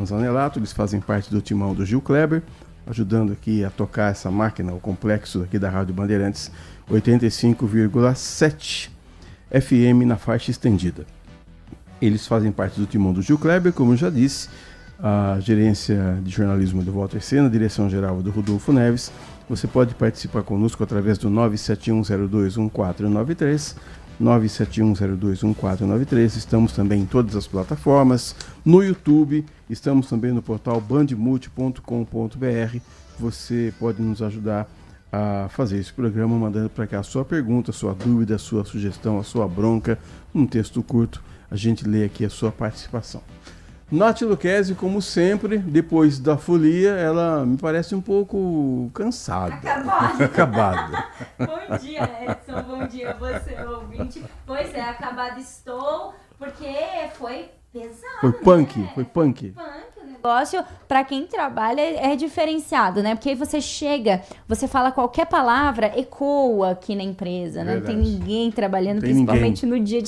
Zanelato, eles fazem parte do timão do Gil Kleber, ajudando aqui a tocar essa máquina, o complexo aqui da Rádio Bandeirantes 85,7 FM na faixa estendida. Eles fazem parte do timão do Gil Kleber, como eu já disse, a gerência de jornalismo do Walter Sena, a direção-geral do Rodolfo Neves. Você pode participar conosco através do 971021493, 971021493. Estamos também em todas as plataformas, no YouTube, estamos também no portal bandmulti.com.br. Você pode nos ajudar a fazer esse programa mandando para cá a sua pergunta, a sua dúvida, a sua sugestão, a sua bronca, um texto curto. A gente lê aqui a sua participação. Nath Luquezzi, como sempre, depois da folia, ela me parece um pouco cansada. Acabada. Bom dia, Edson. Bom dia, você, ouvinte. Pois é, acabada estou, porque foi pesado. Foi punk, né? foi punk. O negócio, pra quem trabalha, é diferenciado, né? Porque aí você chega, você fala qualquer palavra, ecoa aqui na empresa, né? Não tem ninguém trabalhando, principalmente no dia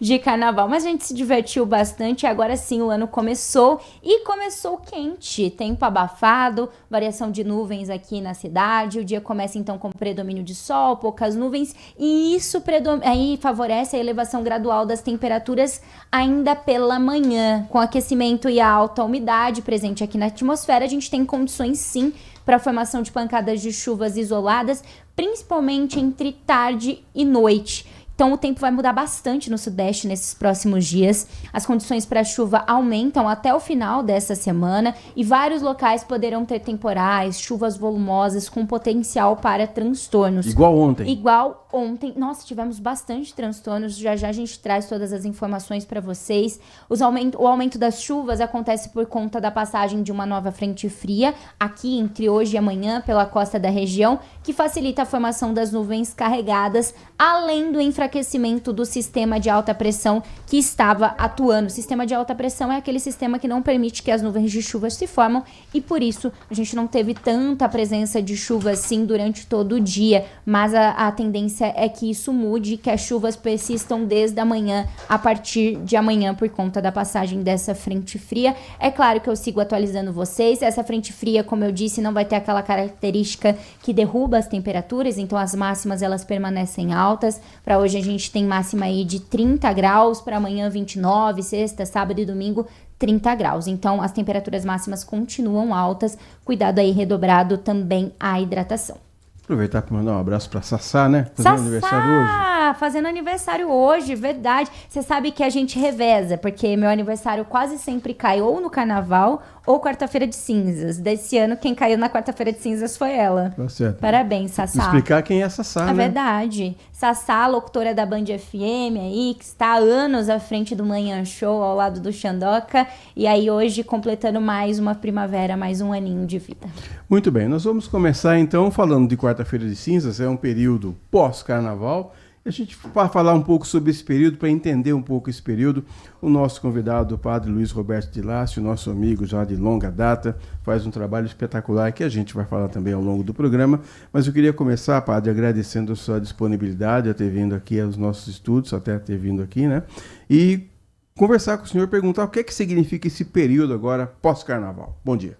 de carnaval. Mas a gente se divertiu bastante e agora sim o ano começou e começou quente. Tempo abafado, variação de nuvens aqui na cidade. O dia começa então com predomínio de sol, poucas nuvens e isso aí favorece a elevação gradual das temperaturas ainda pela manhã. Com aquecimento e a alta umidade presente aqui na atmosfera, a gente tem condições sim para a formação de pancadas de chuvas isoladas, principalmente entre tarde e noite. Então o tempo vai mudar bastante no sudeste nesses próximos dias. As condições para chuva aumentam até o final dessa semana e vários locais poderão ter temporais, chuvas volumosas com potencial para transtornos. Igual ontem. Igual ontem. Nossa, tivemos bastante transtornos. Já já a gente traz todas as informações para vocês. O aumento das chuvas acontece por conta da passagem de uma nova frente fria aqui entre hoje e amanhã pela costa da região, que facilita a formação das nuvens carregadas, além do enfraquecimento do sistema de alta pressão que estava atuando. O sistema de alta pressão é aquele sistema que não permite que as nuvens de chuva se formam e por isso a gente não teve tanta presença de chuva assim durante todo o dia, mas a tendência é que isso mude, que as chuvas persistam desde amanhã, a partir de amanhã, por conta da passagem dessa frente fria. É claro que eu sigo atualizando vocês. Essa frente fria, como eu disse, não vai ter aquela característica que derruba as temperaturas, então as máximas elas permanecem altas. Para hoje a gente tem máxima aí de 30 graus, para amanhã 29, sexta, sábado e domingo 30 graus. Então as temperaturas máximas continuam altas. Cuidado aí redobrado também à hidratação. Aproveitar para mandar um abraço para Sassá, né? Fazendo aniversário hoje. Fazendo aniversário hoje, verdade. Você sabe que a gente reveza, porque meu aniversário quase sempre cai ou no carnaval ou quarta-feira de cinzas. Desse ano, quem caiu na quarta-feira de cinzas foi ela. Tá certo. Parabéns, Sassá. Explicar quem é Sassá, né? É verdade. Sassá, locutora da Band FM aí, que está há anos à frente do Manhã Show, ao lado do Xandoca. E aí hoje completando mais uma primavera, mais um aninho de vida. Muito bem, nós vamos começar então falando de quarta-feira de cinzas, é um período pós-carnaval. A gente vai falar um pouco sobre esse período, para entender um pouco esse período. O nosso convidado, o padre Luiz Roberto de Lácio, nosso amigo já de longa data, faz um trabalho espetacular que a gente vai falar também ao longo do programa. Mas eu queria começar, padre, agradecendo a sua disponibilidade a ter vindo aqui aos nossos estudos, até ter vindo aqui, né? E conversar com o senhor, perguntar o que é que significa esse período agora pós-carnaval. Bom dia.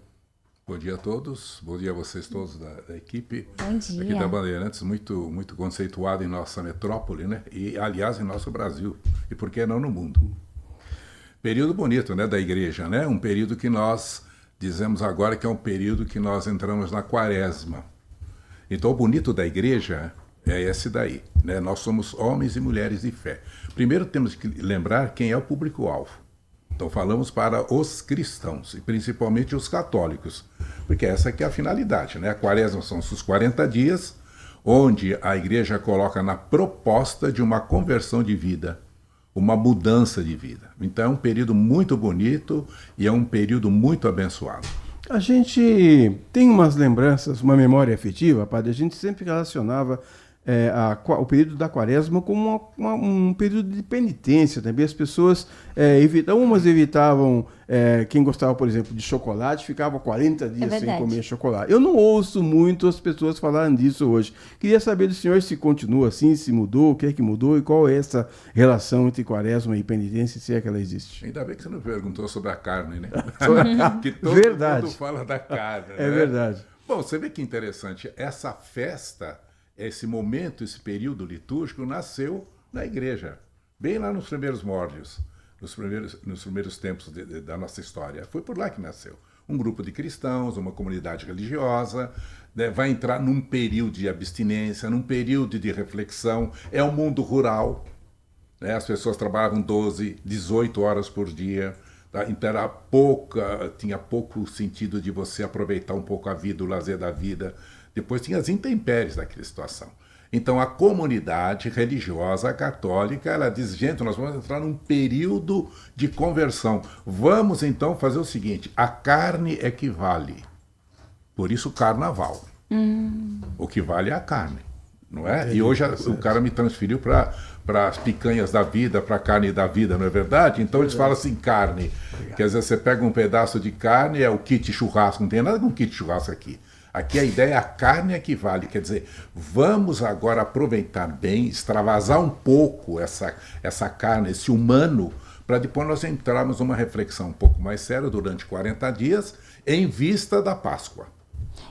Bom dia a todos, bom dia a vocês todos da equipe. Bom dia. Aqui da Bandeirantes, muito conceituado em nossa metrópole, né? E, aliás, em nosso Brasil, e por que não no mundo. Período bonito, né, da igreja, né? Um período que nós dizemos agora que é um período que nós entramos na quaresma. Então, o bonito da igreja é esse daí, né? Nós somos homens e mulheres de fé. Primeiro temos que lembrar quem é o público-alvo. Então falamos para os cristãos, e principalmente os católicos, porque essa aqui é a finalidade, né? A quaresma são os 40 dias, onde a igreja coloca na proposta de uma conversão de vida, uma mudança de vida. Então é um período muito bonito e é um período muito abençoado. A gente tem umas lembranças, uma memória afetiva, padre, a gente sempre relacionava o período da quaresma como um período de penitência também. As pessoas evitavam, quem gostava, por exemplo, de chocolate, ficava 40 dias sem comer chocolate. Eu não ouço muito as pessoas falarem disso hoje. Queria saber do senhor se continua assim, se mudou, o que é que mudou e qual é essa relação entre quaresma e penitência, se é que ela existe. Ainda bem que você não perguntou sobre a carne, né? Que Verdade. Todo mundo fala da carne. É verdade. Bom, você vê que interessante, essa festa, esse momento, esse período litúrgico nasceu na igreja, bem lá nos primeiros mórdios, nos primeiros tempos da nossa história. Foi por lá que nasceu. Um grupo de cristãos, uma comunidade religiosa, né, vai entrar num período de abstinência, num período de reflexão. É um mundo rural, né? As pessoas trabalhavam 12, 18 horas por dia. Então tinha pouco sentido de você aproveitar um pouco a vida, o lazer da vida. Depois tinha as intempéries daquela situação. Então a comunidade religiosa católica, ela diz, gente, nós vamos entrar num período de conversão. Vamos então fazer o seguinte, a carne é que vale. Por isso carnaval. O que vale é a carne. Não é? E hoje o cara me transferiu para as picanhas da vida, para a carne da vida, não é verdade? Então eles falam assim, carne. Quer dizer, você pega um pedaço de carne, é o kit churrasco, não tem nada com kit churrasco aqui. Aqui a ideia é a carne é que vale. Quer dizer, vamos agora aproveitar bem, extravasar um pouco essa carne, esse humano, para depois nós entrarmos numa reflexão um pouco mais séria durante 40 dias, em vista da Páscoa.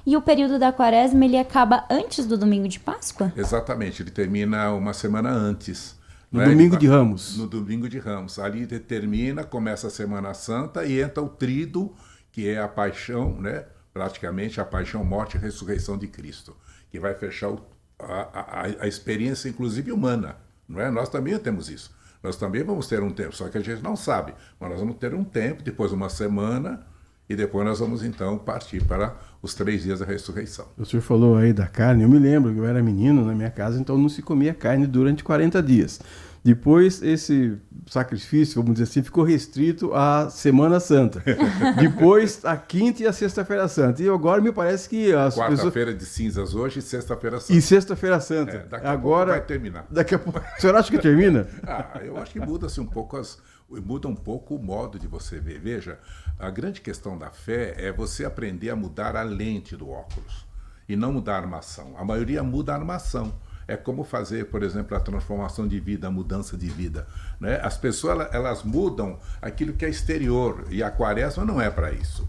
E o período da quaresma, ele acaba antes do domingo de Páscoa? Exatamente, ele termina uma semana antes. No domingo de Ramos. No domingo de Ramos. Ali termina, começa a Semana Santa e entra o tríduo, que é a paixão, né? Praticamente a paixão, morte e ressurreição de Cristo, que vai fechar a experiência, inclusive humana. Não é? Nós também temos isso. Nós também vamos ter um tempo, só que a gente não sabe. Mas nós vamos ter um tempo, depois uma semana, e depois nós vamos então partir para os 3 dias da ressurreição. O senhor falou aí da carne, eu me lembro que eu era menino na minha casa, então não se comia carne durante 40 dias. Depois esse sacrifício, vamos dizer assim, ficou restrito à Semana Santa. Depois a quinta e a sexta-feira santa. E agora me parece que as Quarta-feira de cinzas hoje e sexta-feira santa. E sexta-feira santa. Daqui a pouco vai terminar. Daqui a pouco. O senhor acha que termina? Eu acho que muda-se um pouco muda um pouco o modo de você ver. Veja, a grande questão da fé é você aprender a mudar a lente do óculos e não mudar a armação. A maioria muda a armação. É como fazer, por exemplo, a transformação de vida, a mudança de vida, né? As pessoas elas mudam aquilo que é exterior, e a quaresma não é para isso.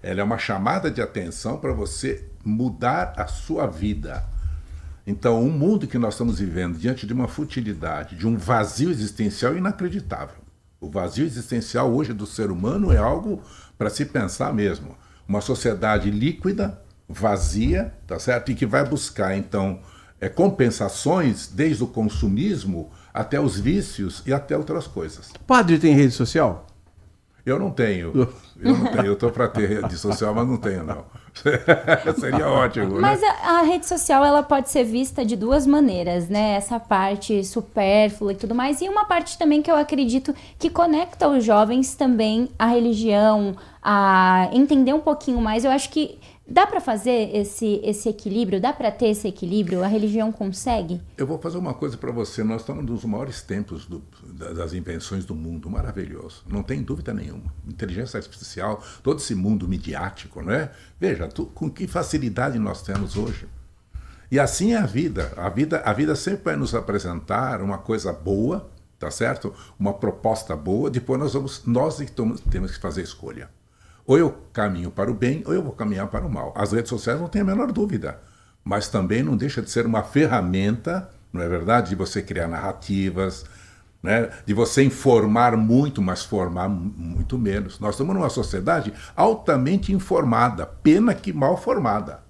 Ela é uma chamada de atenção para você mudar a sua vida. Então, o mundo que nós estamos vivendo, diante de uma futilidade, de um vazio existencial inacreditável. O vazio existencial hoje do ser humano é algo para se pensar mesmo. Uma sociedade líquida, vazia, tá certo? E que vai buscar, então, compensações desde o consumismo até os vícios e até outras coisas. Padre tem rede social? Eu não tenho. Eu estou para ter rede social, mas não tenho, não. Seria ótimo, mas né? a rede social, ela pode ser vista de duas maneiras, né? Essa parte supérflua e tudo mais, e uma parte também que eu acredito que conecta os jovens também à religião, a entender um pouquinho mais. Eu acho que dá para fazer esse equilíbrio? Dá para ter esse equilíbrio? A religião consegue? Eu vou fazer uma coisa para você. Nós estamos nos maiores tempos das invenções do mundo. Maravilhoso. Não tem dúvida nenhuma. Inteligência artificial, todo esse mundo midiático, não é? Veja, com que facilidade nós temos hoje. E assim é a vida. A vida sempre vai nos apresentar uma coisa boa, tá certo? Uma proposta boa. Depois nós temos que fazer a escolha. Ou eu caminho para o bem, ou eu vou caminhar para o mal. As redes sociais não tem a menor dúvida, mas também não deixa de ser uma ferramenta, não é verdade, de você criar narrativas, né? De você informar muito, mas formar muito menos. Nós estamos numa sociedade altamente informada, pena que mal formada.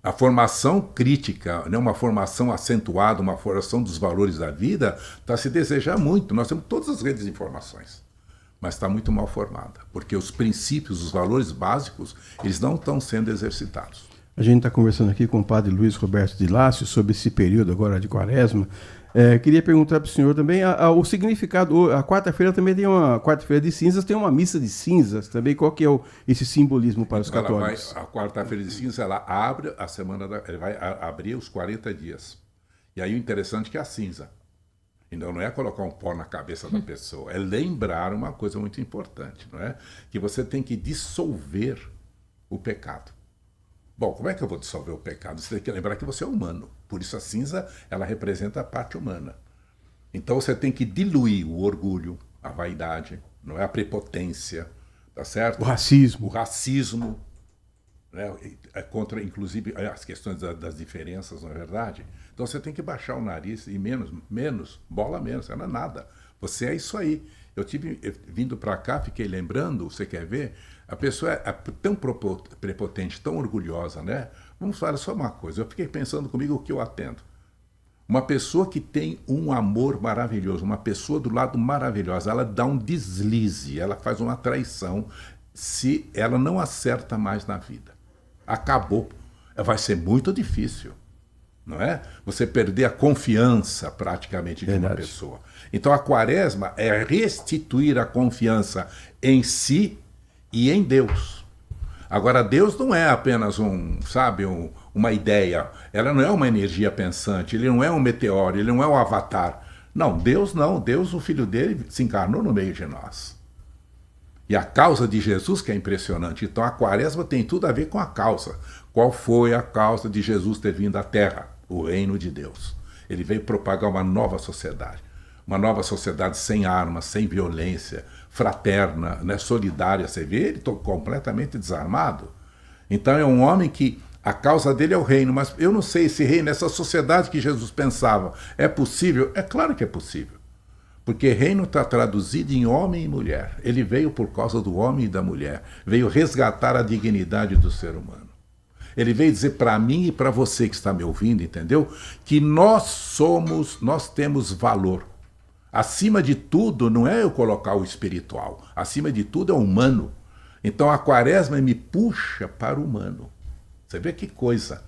A formação crítica, né? Uma formação acentuada, uma formação dos valores da vida, está a se desejar muito. Nós temos todas as redes de informações, mas está muito mal formada, porque os princípios, os valores básicos, eles não estão sendo exercitados. A gente está conversando aqui com o padre Luiz Roberto de Lácio sobre esse período agora de quaresma. Queria perguntar para o senhor também o significado. A quarta-feira também tem quarta-feira de cinzas, tem uma missa de cinzas também. Qual que é esse simbolismo para os católicos? A quarta-feira de cinzas, ela abre a semana, ela vai abrir os 40 dias. E aí o interessante é que é a cinza. Então não é colocar um pó na cabeça da pessoa, é lembrar uma coisa muito importante, não é? Que você tem que dissolver o pecado. Bom, como é que eu vou dissolver o pecado? Você tem que lembrar que você é humano. Por isso a cinza, ela representa a parte humana. Então você tem que diluir o orgulho, a vaidade, não é, a prepotência, tá certo? O racismo. O racismo, né? É contra, inclusive, as questões das diferenças, não é verdade? Então você tem que baixar o nariz e bola menos, não é nada. Você é isso aí. Vindo para cá, fiquei lembrando, você quer ver? A pessoa é tão prepotente, tão orgulhosa, né? Vamos falar só uma coisa, eu fiquei pensando comigo o que eu atendo. Uma pessoa que tem um amor maravilhoso, uma pessoa do lado maravilhosa, ela dá um deslize, ela faz uma traição se ela não acerta mais na vida. Acabou. Vai ser muito difícil, não é? Você perder a confiança praticamente de uma pessoa. Então a quaresma é restituir a confiança em si e em Deus. Agora, Deus não é apenas uma ideia, ela não é uma energia pensante, ele não é um meteoro, ele não é um avatar. Não, Deus, o Filho dele, se encarnou no meio de nós. E a causa de Jesus que é impressionante. Então a quaresma tem tudo a ver com a causa. Qual foi a causa de Jesus ter vindo à Terra? O reino de Deus. Ele veio propagar uma nova sociedade. Uma nova sociedade sem armas, sem violência, fraterna, né, solidária. Você vê, ele está completamente desarmado. Então é um homem que a causa dele é o reino, mas eu não sei esse reino, essa sociedade que Jesus pensava, é possível? É claro que é possível. Porque reino está traduzido em homem e mulher. Ele veio por causa do homem e da mulher. Veio resgatar a dignidade do ser humano. Ele veio dizer para mim e para você que está me ouvindo, entendeu? Que nós temos valor. Acima de tudo, não é eu colocar o espiritual. Acima de tudo é o humano. Então a quaresma me puxa para o humano. Você vê que coisa.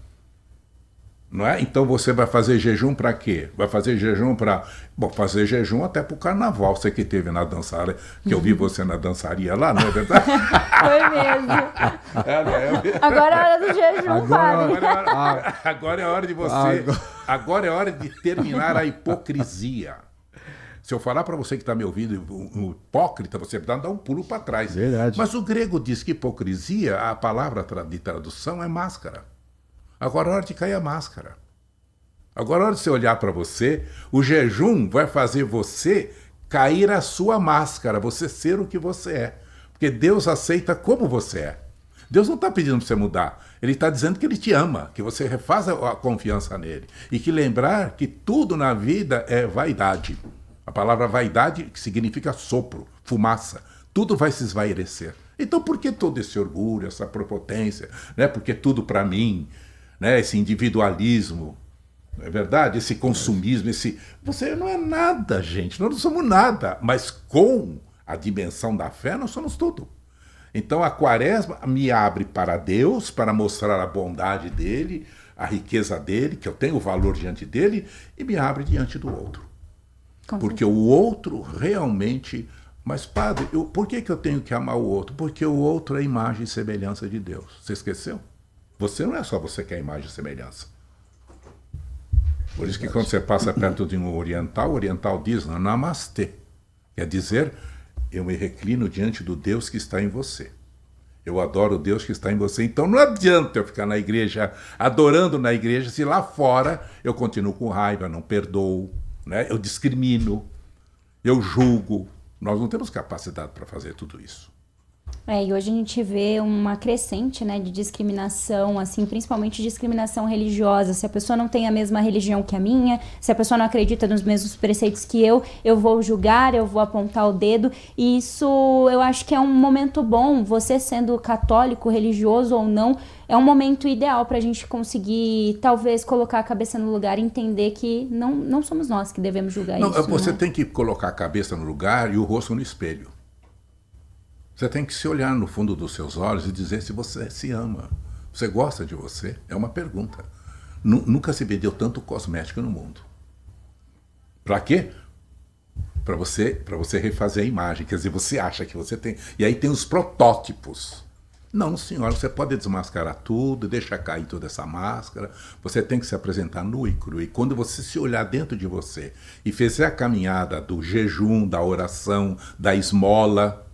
Não é? Então você vai fazer jejum para quê? Vai fazer jejum para... Bom, fazer jejum até para o carnaval. Você que teve na dançaria, que eu vi você na dançaria lá, não é verdade? Foi mesmo. Agora é a hora do jejum, padre. Agora é a hora de você... Agora é a hora de terminar a hipocrisia. Se eu falar para você que está me ouvindo, um hipócrita, você vai dar um pulo para trás. Verdade. Mas o grego diz que hipocrisia, a palavra de tradução é máscara. Agora é hora de cair a máscara. Agora é hora de você olhar para você. O jejum vai fazer você cair a sua máscara, você ser o que você é. Porque Deus aceita como você é. Deus não está pedindo para você mudar. Ele está dizendo que Ele te ama, que você refaça a confiança nele. E que lembrar que tudo na vida é vaidade. A palavra vaidade significa sopro, fumaça. Tudo vai se esvairecer. Então por que todo esse orgulho, essa prepotência? Né? Porque tudo para mim, né? Esse individualismo, não é verdade? Esse consumismo, Você não é nada, gente. Nós não somos nada. Mas com a dimensão da fé, nós somos tudo. Então a quaresma me abre para Deus, para mostrar a bondade dele, a riqueza dele, que eu tenho valor diante dele, e me abre diante do outro. Porque o outro realmente... Mas, padre, por que eu tenho que amar o outro? Porque o outro é a imagem e semelhança de Deus. Você esqueceu? Você não é só você que é a imagem e semelhança. Por isso que quando você passa perto de um oriental, o oriental diz namastê. Quer dizer, eu me reclino diante do Deus que está em você. Eu adoro o Deus que está em você. Então não adianta eu ficar na igreja, adorando na igreja, se lá fora eu continuo com raiva, não perdoo, né? Eu discrimino, eu julgo. Nós não temos capacidade para fazer tudo isso. E hoje a gente vê uma crescente, né, de discriminação, assim, principalmente discriminação religiosa. Se a pessoa não tem a mesma religião que a minha, se a pessoa não acredita nos mesmos preceitos que eu vou julgar, eu vou apontar o dedo. E isso eu acho que é um momento bom, você sendo católico, religioso ou não, é um momento ideal para a gente conseguir, talvez, colocar a cabeça no lugar e entender que não somos nós que devemos julgar isso. Você tem que colocar a cabeça no lugar e o rosto no espelho. Você tem que se olhar no fundo dos seus olhos e dizer se você se ama. Você gosta de você? É uma pergunta. Nunca se vendeu tanto cosmético no mundo. Para quê? Para você refazer a imagem. Quer dizer, você acha que você tem... E aí tem os protótipos. Não, senhora, você pode desmascarar tudo, deixar cair toda essa máscara, você tem que se apresentar nu e cru. E quando você se olhar dentro de você e fizer a caminhada do jejum, da oração, da esmola,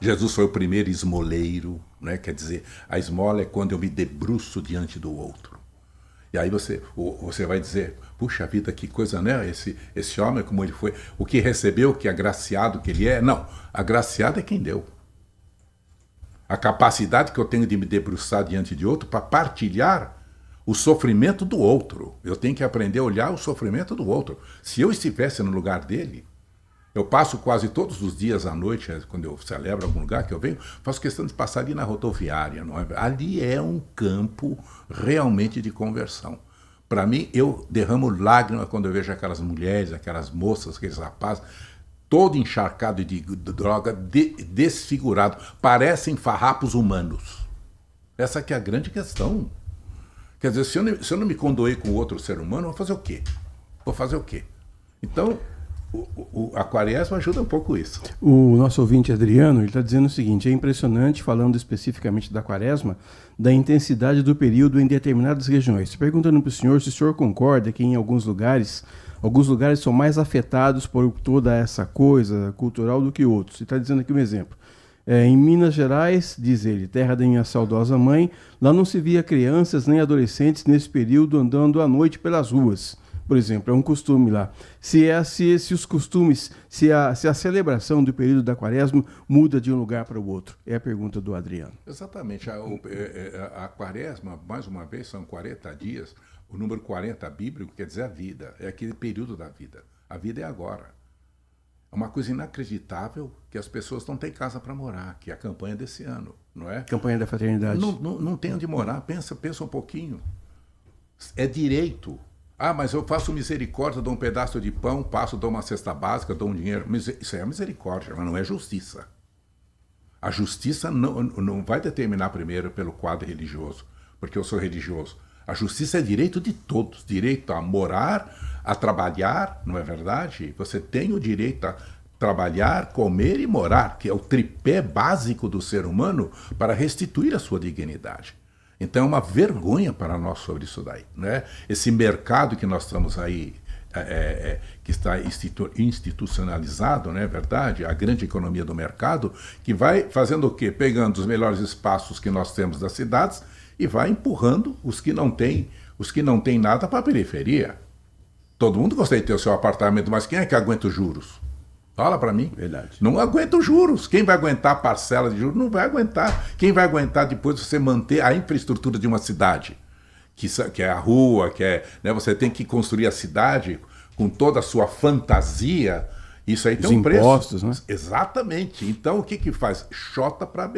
Jesus foi o primeiro esmoleiro, né? Quer dizer, a esmola é quando eu me debruço diante do outro. E aí você vai dizer, puxa vida, que coisa, né? Esse homem, como ele foi, o que recebeu, que agraciado que ele é. Não, agraciado é quem deu. A capacidade que eu tenho de me debruçar diante de outro para partilhar o sofrimento do outro. Eu tenho que aprender a olhar o sofrimento do outro. Se eu estivesse no lugar dele, eu passo quase todos os dias à noite, quando eu celebro algum lugar que eu venho, faço questão de passar ali na rodoviária. Não é? Ali é um campo realmente de conversão. Para mim, eu derramo lágrimas quando eu vejo aquelas mulheres, aquelas moças, aqueles rapazes, todo encharcado de droga, desfigurado. Parecem farrapos humanos. Essa que é a grande questão. Quer dizer, se eu não me condoer com outro ser humano, eu vou fazer o quê? Vou fazer o quê? Então, a Quaresma ajuda um pouco isso. O nosso ouvinte Adriano, ele está dizendo o seguinte, é impressionante, falando especificamente da Quaresma, da intensidade do período em determinadas regiões. Perguntando para o senhor concorda que em alguns lugares são mais afetados por toda essa coisa cultural do que outros. Ele está dizendo aqui um exemplo. Em Minas Gerais, diz ele, terra da minha saudosa mãe, lá não se via crianças nem adolescentes nesse período andando à noite pelas ruas. Por exemplo, é um costume lá. Se os costumes, se a celebração do período da Quaresma muda de um lugar para o outro? É a pergunta do Adriano. Exatamente. A Quaresma, mais uma vez, são 40 dias. O número 40 bíblico quer dizer a vida. É aquele período da vida. A vida é agora. É uma coisa inacreditável que as pessoas não têm casa para morar, que é a campanha desse ano, não é? Campanha da fraternidade. Não tem onde morar. Pensa um pouquinho. É direito. Ah, mas eu faço misericórdia, dou um pedaço de pão, dou uma cesta básica, dou um dinheiro. Isso é misericórdia, mas não é justiça. A justiça não vai determinar primeiro pelo quadro religioso, porque eu sou religioso. A justiça é direito de todos, direito a morar, a trabalhar, não é verdade? Você tem o direito a trabalhar, comer e morar, que é o tripé básico do ser humano para restituir a sua dignidade. Então é uma vergonha para nós sobre isso daí, né? Esse mercado que nós estamos aí, que está institucionalizado, não é verdade? A grande economia do mercado, que vai fazendo o quê? Pegando os melhores espaços que nós temos das cidades e vai empurrando os que não têm nada para a periferia. Todo mundo gostaria de ter o seu apartamento, mas quem é que aguenta os juros? Fala para mim. Verdade. Não aguenta os juros. Quem vai aguentar a parcela de juros? Não vai aguentar. Quem vai aguentar depois você manter a infraestrutura de uma cidade? Que é a rua, né, você tem que construir a cidade com toda a sua fantasia. Isso aí tem um preço. Impostos, né? Exatamente. Então o que faz? Xota para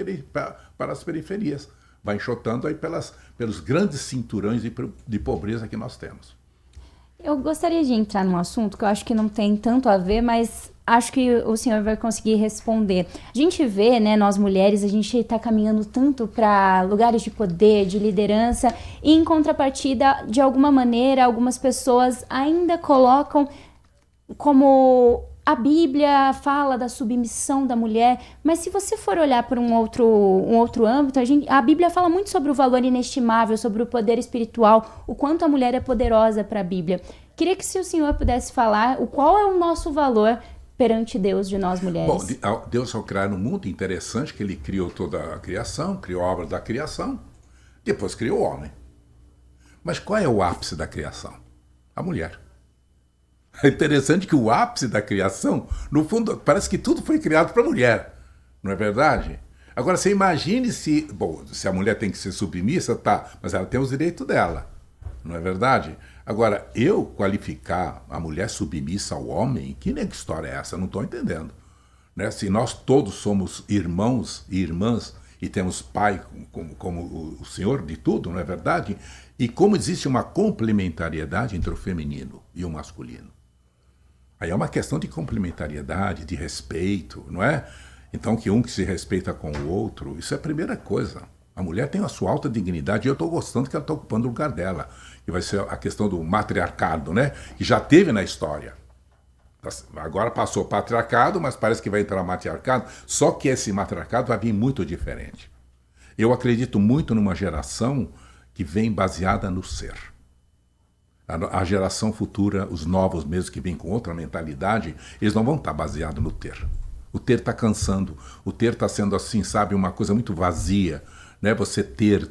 as periferias. Vai enxotando aí pelos grandes cinturões de pobreza que nós temos. Eu gostaria de entrar num assunto que eu acho que não tem tanto a ver, mas acho que o senhor vai conseguir responder. A gente vê, né, nós mulheres, a gente está caminhando tanto para lugares de poder, de liderança, e em contrapartida, de alguma maneira, algumas pessoas ainda colocam como a Bíblia fala da submissão da mulher, mas se você for olhar por um outro âmbito, a Bíblia fala muito sobre o valor inestimável, sobre o poder espiritual, o quanto a mulher é poderosa para a Bíblia. Queria que se o senhor pudesse falar qual é o nosso valor perante Deus de nós mulheres. Bom, Deus ao criar um mundo interessante, que ele criou toda a criação, criou a obra da criação, depois criou o homem. Mas qual é o ápice da criação? A mulher. É interessante que o ápice da criação, no fundo, parece que tudo foi criado para a mulher, não é verdade? Agora, você imagine se a mulher tem que ser submissa, tá, mas ela tem os direitos dela, não é verdade? Agora, eu qualificar a mulher submissa ao homem, que história é essa? Eu não estou entendendo. Né? Se nós todos somos irmãos e irmãs e temos pai como o Senhor de tudo, não é verdade? E como existe uma complementariedade entre o feminino e o masculino. Aí é uma questão de complementariedade, de respeito, não é? Então, que se respeita com o outro, isso é a primeira coisa. A mulher tem a sua alta dignidade e eu estou gostando que ela está ocupando o lugar dela. Que vai ser a questão do matriarcado, né? Que já teve na história. Agora passou o patriarcado, mas parece que vai entrar o matriarcado. Só que esse matriarcado vai vir muito diferente. Eu acredito muito numa geração que vem baseada no ser. A geração futura, os novos mesmo que vêm com outra mentalidade, eles não vão estar baseados no ter. O ter está cansando. O ter está sendo assim, sabe, uma coisa muito vazia. Né? Você ter.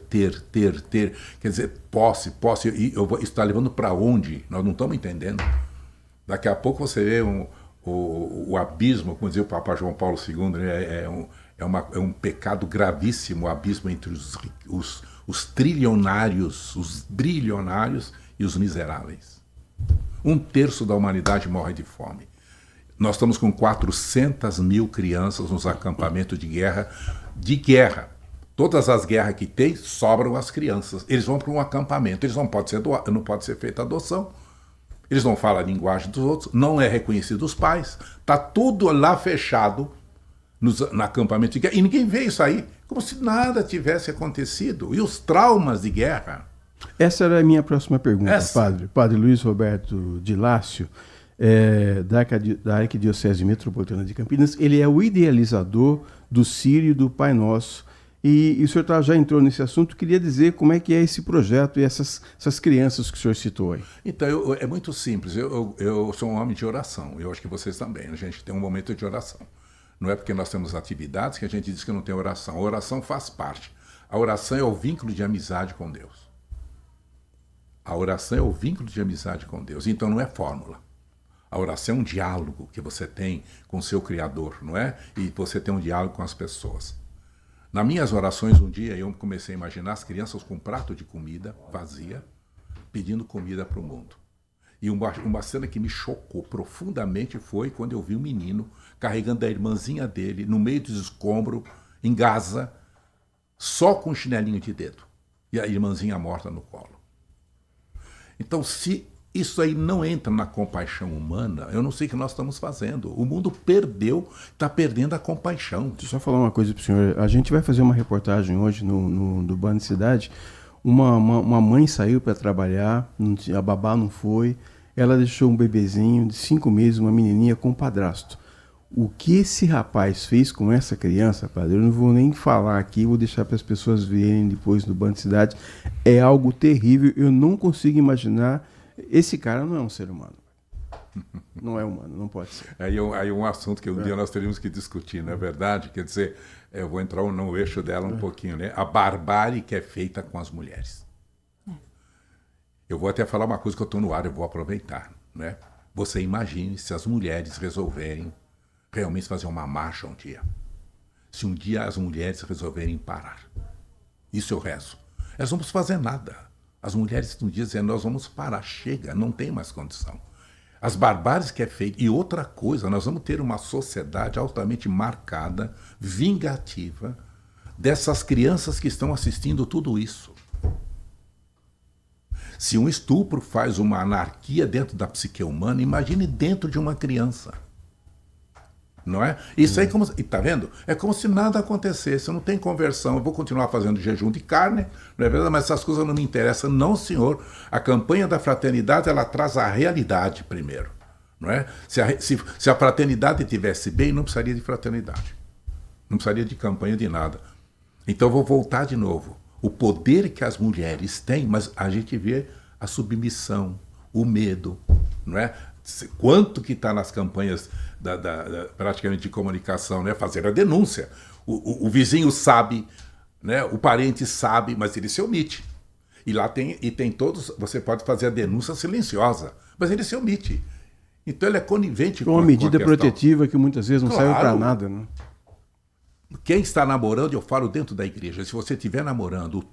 Quer dizer, posse. E isso está levando para onde? Nós não estamos entendendo. Daqui a pouco você vê o abismo, como dizia o Papa João Paulo II, né? É um pecado gravíssimo o abismo entre os trilionários, os brilionários e os miseráveis. 1/3 da humanidade morre de fome. Nós estamos com 400 mil crianças nos acampamentos de guerra. Todas as guerras que tem, sobram as crianças. Eles vão para um acampamento, eles não pode ser feita adoção. Eles não falam a linguagem dos outros, não é reconhecido os pais. Está tudo lá fechado no acampamento de guerra. E ninguém vê isso aí, como se nada tivesse acontecido. E os traumas de guerra? Essa era a minha próxima pergunta, Padre Luiz Roberto de Lácio, da Arquidiocese Metropolitana de Campinas. Ele é o idealizador do Sírio do Pai Nosso. E o senhor já entrou nesse assunto. Queria dizer como é que é esse projeto e essas crianças que o senhor citou aí. Então, é muito simples. Eu sou um homem de oração. Eu acho que vocês também. A gente tem um momento de oração. Não é porque nós temos atividades que a gente diz que não tem oração. A oração faz parte. A oração é o vínculo de amizade com Deus. A oração é o vínculo de amizade com Deus. Então não é fórmula. A oração é um diálogo que você tem com o seu Criador, não é? E você tem um diálogo com as pessoas. Nas minhas orações, um dia, eu comecei a imaginar as crianças com um prato de comida vazia, pedindo comida para o mundo. E uma cena que me chocou profundamente foi quando eu vi um menino carregando a irmãzinha dele no meio dos escombros, em Gaza, só com um chinelinho de dedo. E a irmãzinha morta no colo. Então, se isso aí não entra na compaixão humana, eu não sei o que nós estamos fazendo. O mundo está perdendo a compaixão. Deixa eu só falar uma coisa para o senhor. A gente vai fazer uma reportagem hoje no Band Cidade. Uma mãe saiu para trabalhar, a babá não foi, ela deixou um bebezinho de 5 meses, uma menininha com um padrasto. O que esse rapaz fez com essa criança, padre, eu não vou nem falar aqui, vou deixar para as pessoas verem depois no Band Cidade, é algo terrível, eu não consigo imaginar. Esse cara não é um ser humano. Não é humano, não pode ser. Aí um assunto que um dia nós teríamos que discutir, não é verdade? Quer dizer, eu vou entrar no eixo dela um pouquinho, né? A barbárie que é feita com as mulheres. Eu vou até falar uma coisa que eu estou no ar, eu vou aproveitar, né? Você imagine se as mulheres resolverem realmente fazer uma marcha um dia. Se um dia as mulheres resolverem parar. Isso eu rezo. Elas não vão fazer nada. As mulheres estão dizendo, nós vamos parar, chega, não tem mais condição. As barbáries que é feito. E outra coisa, nós vamos ter uma sociedade altamente marcada, vingativa, dessas crianças que estão assistindo tudo isso. Se um estupro faz uma anarquia dentro da psique humana, imagine dentro de uma criança. Não é? Isso aí, tá vendo? É como se nada acontecesse, não tem conversão. Eu vou continuar fazendo jejum de carne, não é verdade? Mas essas coisas não me interessam. Não, senhor. A campanha da fraternidade, ela traz a realidade primeiro. Não é? Se a fraternidade estivesse bem, não precisaria de fraternidade. Não precisaria de campanha de nada. Então eu vou voltar de novo. O poder que as mulheres têm, mas a gente vê a submissão, o medo, não é? Quanto que está nas campanhas praticamente de comunicação, né? Fazer a denúncia. O vizinho sabe, né? O parente sabe, mas ele se omite. E lá tem todos, você pode fazer a denúncia silenciosa, mas ele se omite. Então ele é conivente com uma medida protetiva que muitas vezes não serve para nada, né? Quem está namorando, eu falo dentro da igreja, se você estiver namorando,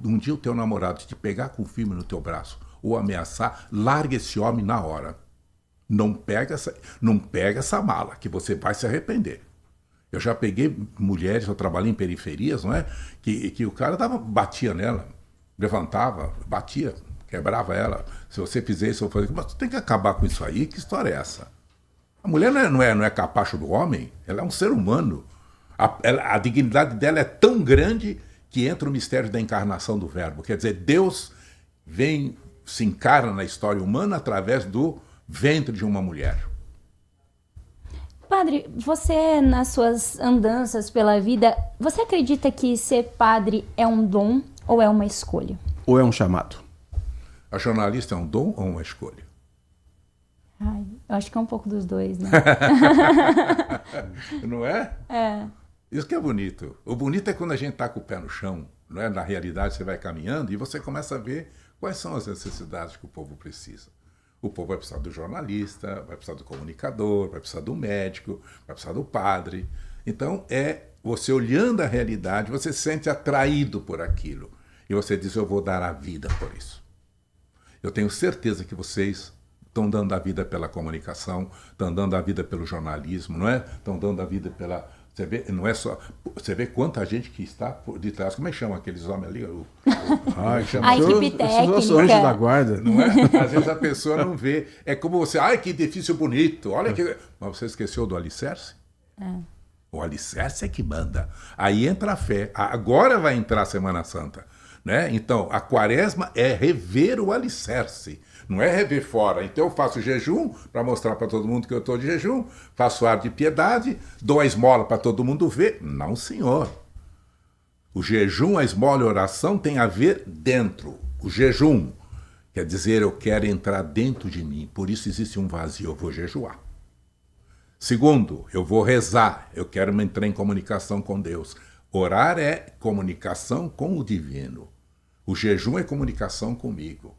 um dia o teu namorado te pegar com firme no teu braço ou ameaçar, larga esse homem na hora. Não pega essa mala, que você vai se arrepender. Eu já peguei mulheres, eu trabalhei em periferias, não é? Que o cara batia nela, levantava, batia, quebrava ela. Se você fizer isso, eu falei, mas tu tem que acabar com isso aí, que história é essa? A mulher não é capacho do homem, ela é um ser humano. A dignidade dela é tão grande que entra o mistério da encarnação do verbo. Quer dizer, Deus se encarna na história humana através do ventre de uma mulher. Padre, você, nas suas andanças pela vida, você acredita que ser padre é um dom ou é uma escolha? Ou é um chamado? A jornalista é um dom ou uma escolha? Ai, eu acho que é um pouco dos dois, né? Não é? É. Isso que é bonito. O bonito é quando a gente está com o pé no chão, não é? Na realidade, você vai caminhando e você começa a ver quais são as necessidades que o povo precisa. O povo vai precisar do jornalista, vai precisar do comunicador, vai precisar do médico, vai precisar do padre. Então, você olhando a realidade, você se sente atraído por aquilo. E você diz, eu vou dar a vida por isso. Eu tenho certeza que vocês estão dando a vida pela comunicação, estão dando a vida pelo jornalismo, não é? Estão dando a vida pela... Você vê, não é só... Você vê quanta gente que está por detrás. Como é que chama aqueles homens ali? A equipe técnica. Os anjos da guarda. Não é? Às vezes a pessoa não vê. É como você... Ai, que edifício bonito. Olha que... Mas você esqueceu do alicerce? O alicerce é que manda. Aí entra a fé. Agora vai entrar a Semana Santa. Né? Então, a quaresma é rever o alicerce. Não é rever fora. Então eu faço jejum para mostrar para todo mundo que eu estou de jejum, faço ar de piedade, dou a esmola para todo mundo ver. Não, senhor. O jejum, a esmola e a oração tem a ver dentro. O jejum quer dizer eu quero entrar dentro de mim, por isso existe um vazio, eu vou jejuar. Segundo, eu vou rezar, eu quero entrar em comunicação com Deus. Orar é comunicação com o divino. O jejum é comunicação comigo.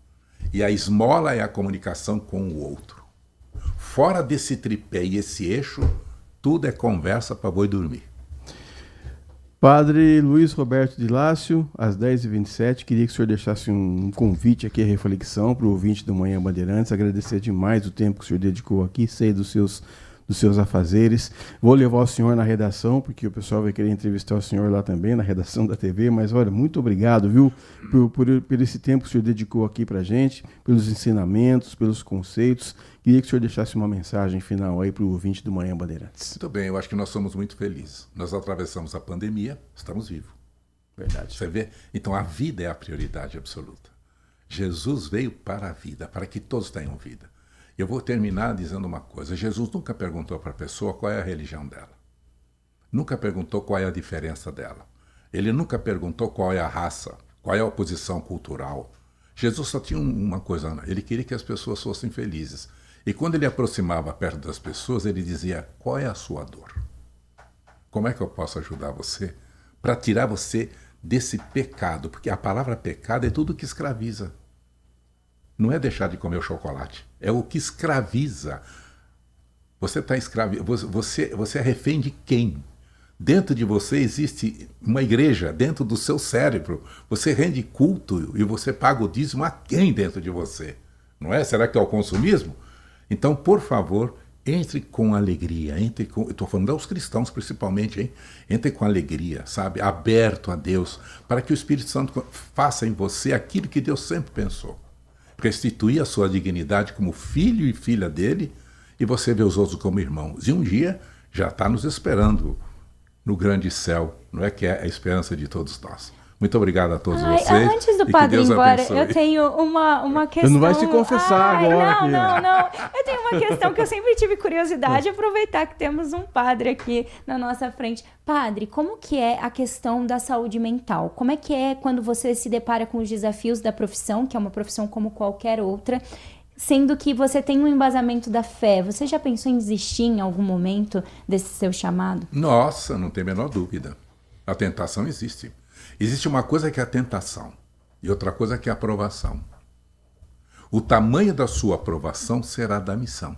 E a esmola é a comunicação com o outro. Fora desse tripé e esse eixo, tudo é conversa para boi dormir. Padre Luiz Roberto de Lácio, às 10h27, queria que o senhor deixasse um convite aqui, a reflexão para o ouvinte do Manhã Bandeirantes. Agradecer demais o tempo que o senhor dedicou aqui, sei dos seus afazeres. Vou levar o senhor na redação, porque o pessoal vai querer entrevistar o senhor lá também, na redação da TV, mas olha, muito obrigado, viu, por esse tempo que o senhor dedicou aqui pra gente, pelos ensinamentos, pelos conceitos. Queria que o senhor deixasse uma mensagem final aí pro ouvinte do Manhã Bandeirantes. Muito bem, eu acho que nós somos muito felizes. Nós atravessamos a pandemia, estamos vivos. Verdade. Você vê? Então a vida é a prioridade absoluta. Jesus veio para a vida, para que todos tenham vida. Eu vou terminar dizendo uma coisa. Jesus nunca perguntou para a pessoa qual é a religião dela. Nunca perguntou qual é a diferença dela. Ele nunca perguntou qual é a raça, qual é a posição cultural. Jesus só tinha uma coisa, ele queria que as pessoas fossem felizes. E quando ele aproximava perto das pessoas, ele dizia, qual é a sua dor? Como é que eu posso ajudar você para tirar você desse pecado? Porque a palavra pecado é tudo que escraviza. Não é deixar de comer o chocolate, é o que escraviza. Você está você é refém de quem? Dentro de você existe uma igreja, dentro do seu cérebro. Você rende culto e você paga o dízimo a quem dentro de você? Não é? Será que é o consumismo? Então, por favor, entre com alegria. Estou falando aos cristãos principalmente, hein? Entre com alegria, sabe? Aberto a Deus, para que o Espírito Santo faça em você aquilo que Deus sempre pensou. Restituir a sua dignidade como filho e filha dele, e você vê os outros como irmãos. E um dia já está nos esperando no grande céu, não é, que é a esperança de todos nós. Muito obrigado a todos vocês. Antes do padre ir embora, eu tenho uma questão... Você não vai se confessar agora. Não. Eu tenho uma questão que eu sempre tive curiosidade, aproveitar que temos um padre aqui na nossa frente. Padre, como que é a questão da saúde mental? Como é que é quando você se depara com os desafios da profissão, que é uma profissão como qualquer outra, sendo que você tem um embasamento da fé? Você já pensou em desistir em algum momento desse seu chamado? Nossa, não tem a menor dúvida. A tentação existe. Existe uma coisa que é a tentação e outra coisa que é a aprovação. O tamanho da sua aprovação será da missão.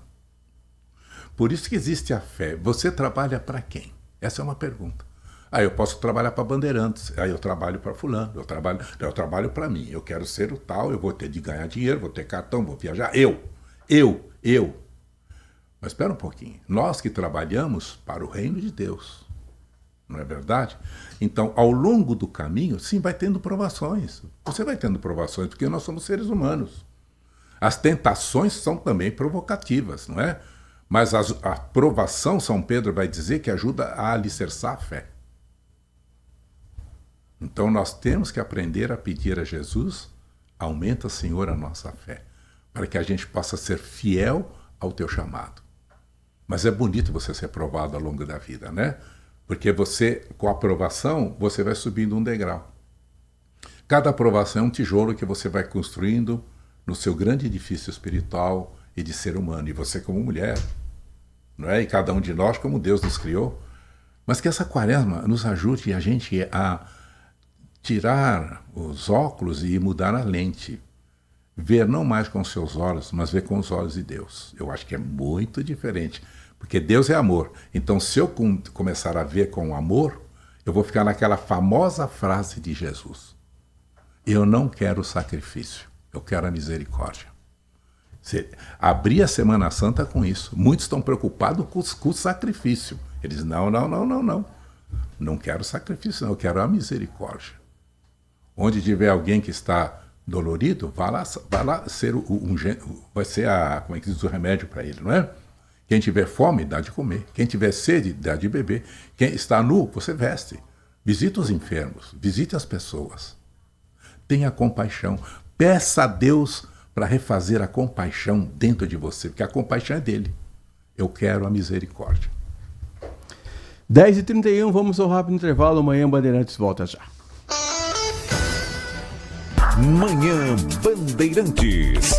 Por isso que existe a fé. Você trabalha para quem? Essa é uma pergunta. Eu posso trabalhar para Bandeirantes, eu trabalho para fulano, eu trabalho para mim, eu quero ser o tal, eu vou ter de ganhar dinheiro, vou ter cartão, vou viajar. Eu. Mas espera um pouquinho. Nós que trabalhamos para o reino de Deus. Não é verdade? Então, ao longo do caminho, sim, vai tendo provações. Você vai tendo provações, porque nós somos seres humanos. As tentações são também provocativas, não é? Mas a provação, São Pedro vai dizer, que ajuda a alicerçar a fé. Então, nós temos que aprender a pedir a Jesus, aumenta, Senhor, a nossa fé, para que a gente possa ser fiel ao teu chamado. Mas é bonito você ser provado ao longo da vida, né? Porque você, com a aprovação, você vai subindo um degrau. Cada aprovação é um tijolo que você vai construindo no seu grande edifício espiritual e de ser humano. E você como mulher, não é? E cada um de nós como Deus nos criou. Mas que essa quaresma nos ajude a gente a tirar os óculos e mudar a lente. Ver não mais com os seus olhos, mas ver com os olhos de Deus. Eu acho que é muito diferente. Porque Deus é amor. Então, se eu começar a ver com amor, eu vou ficar naquela famosa frase de Jesus. Eu não quero sacrifício, eu quero a misericórdia. Você abrir a Semana Santa com isso. Muitos estão preocupados com o sacrifício. Eles, não. Não quero sacrifício, não, eu quero a misericórdia. Onde tiver alguém que está dolorido, vai lá ser vai ser como é que diz, o remédio para ele, não é? Quem tiver fome, dá de comer. Quem tiver sede, dá de beber. Quem está nu, você veste. Visite os enfermos, visite as pessoas. Tenha compaixão. Peça a Deus para refazer a compaixão dentro de você, porque a compaixão é dele. Eu quero a misericórdia. 10h31, vamos ao rápido intervalo. Amanhã Bandeirantes volta já. Manhã Bandeirantes.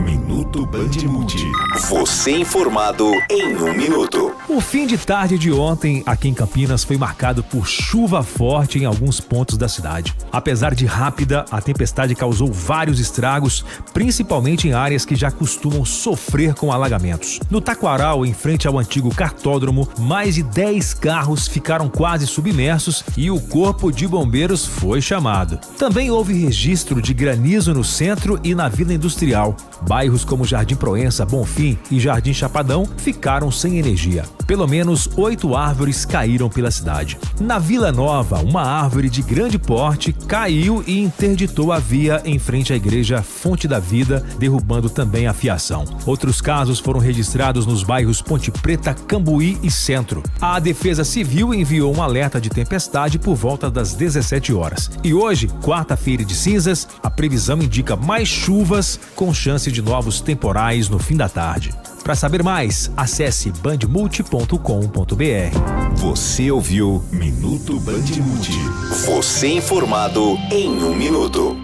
Minuto Bandmulti. Você informado em 1 minuto. O fim de tarde de ontem aqui em Campinas foi marcado por chuva forte em alguns pontos da cidade. Apesar de rápida, a tempestade causou vários estragos, principalmente em áreas que já costumam sofrer com alagamentos. No Taquaral, em frente ao antigo cartódromo, mais de 10 carros ficaram quase submersos e o corpo de bombeiros foi chamado. Também houve registro de granizo no centro e na Vila Industrial. Bairros como Jardim Proença, Bonfim e Jardim Chapadão ficaram sem energia. Pelo menos 8 árvores caíram pela cidade. Na Vila Nova, uma árvore de grande porte caiu e interditou a via em frente à igreja Fonte da Vida, derrubando também a fiação. Outros casos foram registrados nos bairros Ponte Preta, Cambuí e Centro. A Defesa Civil enviou um alerta de tempestade por volta das 17 horas. E hoje, quarta-feira de cinzas, a previsão indica mais chuvas com chance de novos temporais no fim da tarde. Para saber mais, acesse bandmulti.com.br. Você ouviu Minuto Bandmulti. Você informado em 1 minuto.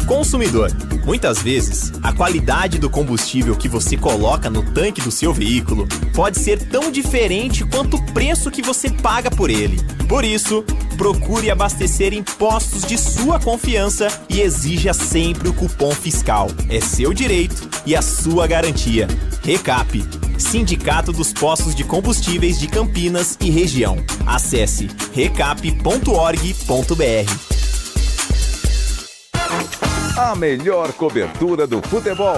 Consumidor, muitas vezes, a qualidade do combustível que você coloca no tanque do seu veículo pode ser tão diferente quanto o preço que você paga por ele. Por isso, procure abastecer em postos de sua confiança e exija sempre o cupom fiscal. É seu direito e a sua garantia. Recap, Sindicato dos Postos de Combustíveis de Campinas e Região. Acesse recap.org.br. A melhor cobertura do futebol.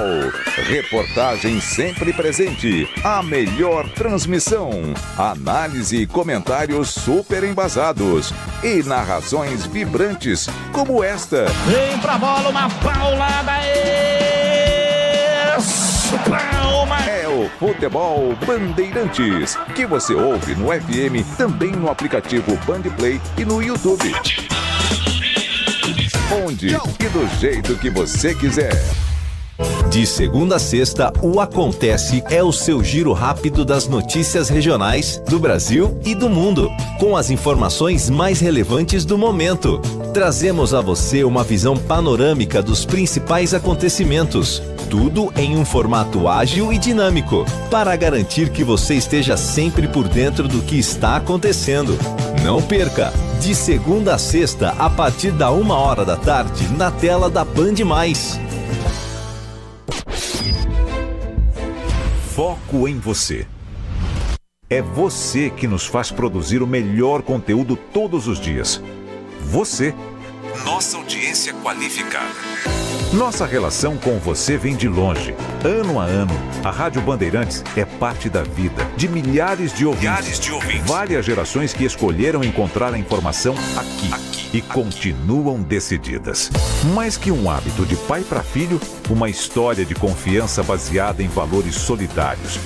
Reportagem sempre presente. A melhor transmissão. Análise e comentários super embasados. E narrações vibrantes como esta. Vem pra bola, uma paulada. Palma. É o Futebol Bandeirantes, que você ouve no FM, também no aplicativo Bandplay e no YouTube. Onde e do jeito que você quiser. De segunda a sexta, o Acontece é o seu giro rápido das notícias regionais do Brasil e do mundo, com as informações mais relevantes do momento. Trazemos a você uma visão panorâmica dos principais acontecimentos, tudo em um formato ágil e dinâmico, para garantir que você esteja sempre por dentro do que está acontecendo. Não perca! De segunda a sexta, a partir da 1h da tarde, na tela da Band+. Foco em você. É você que nos faz produzir o melhor conteúdo todos os dias. Você. Nossa audiência qualificada. Nossa relação com você vem de longe. Ano a ano, a Rádio Bandeirantes é parte da vida de milhares de ouvintes. Várias gerações que escolheram encontrar a informação aqui e continuam decididas. Mais que um hábito de pai para filho, uma história de confiança baseada em valores solidários.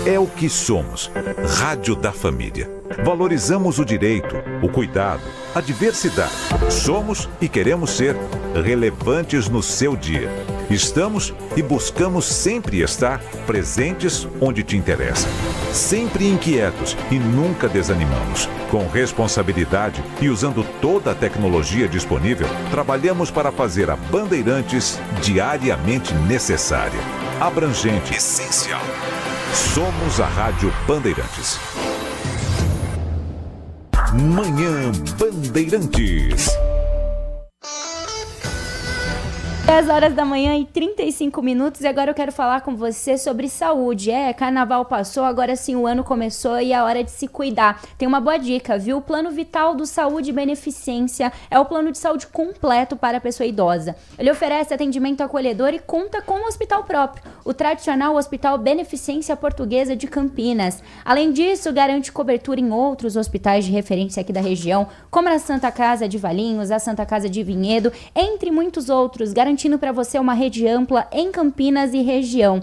É o que somos. Rádio da Família. Valorizamos o direito, o cuidado, a diversidade. Somos e queremos ser relevantes no seu dia. Estamos e buscamos sempre estar presentes onde te interessa. Sempre inquietos e nunca desanimamos. Com responsabilidade e usando toda a tecnologia disponível, trabalhamos para fazer a Bandeirantes diariamente necessária, abrangente, essencial. Somos a Rádio Bandeirantes. Manhã Bandeirantes. 10 horas da manhã e 35 minutos, e agora eu quero falar com você sobre saúde. Carnaval passou, agora sim o ano começou e é hora de se cuidar. Tem uma boa dica, viu? O Plano Vital do Saúde e Beneficência é o plano de saúde completo para a pessoa idosa. Ele oferece atendimento acolhedor e conta com um hospital próprio, o tradicional Hospital Beneficência Portuguesa de Campinas. Além disso, garante cobertura em outros hospitais de referência aqui da região, como a Santa Casa de Valinhos, a Santa Casa de Vinhedo, entre muitos outros, garantindo para você uma rede ampla em Campinas e região.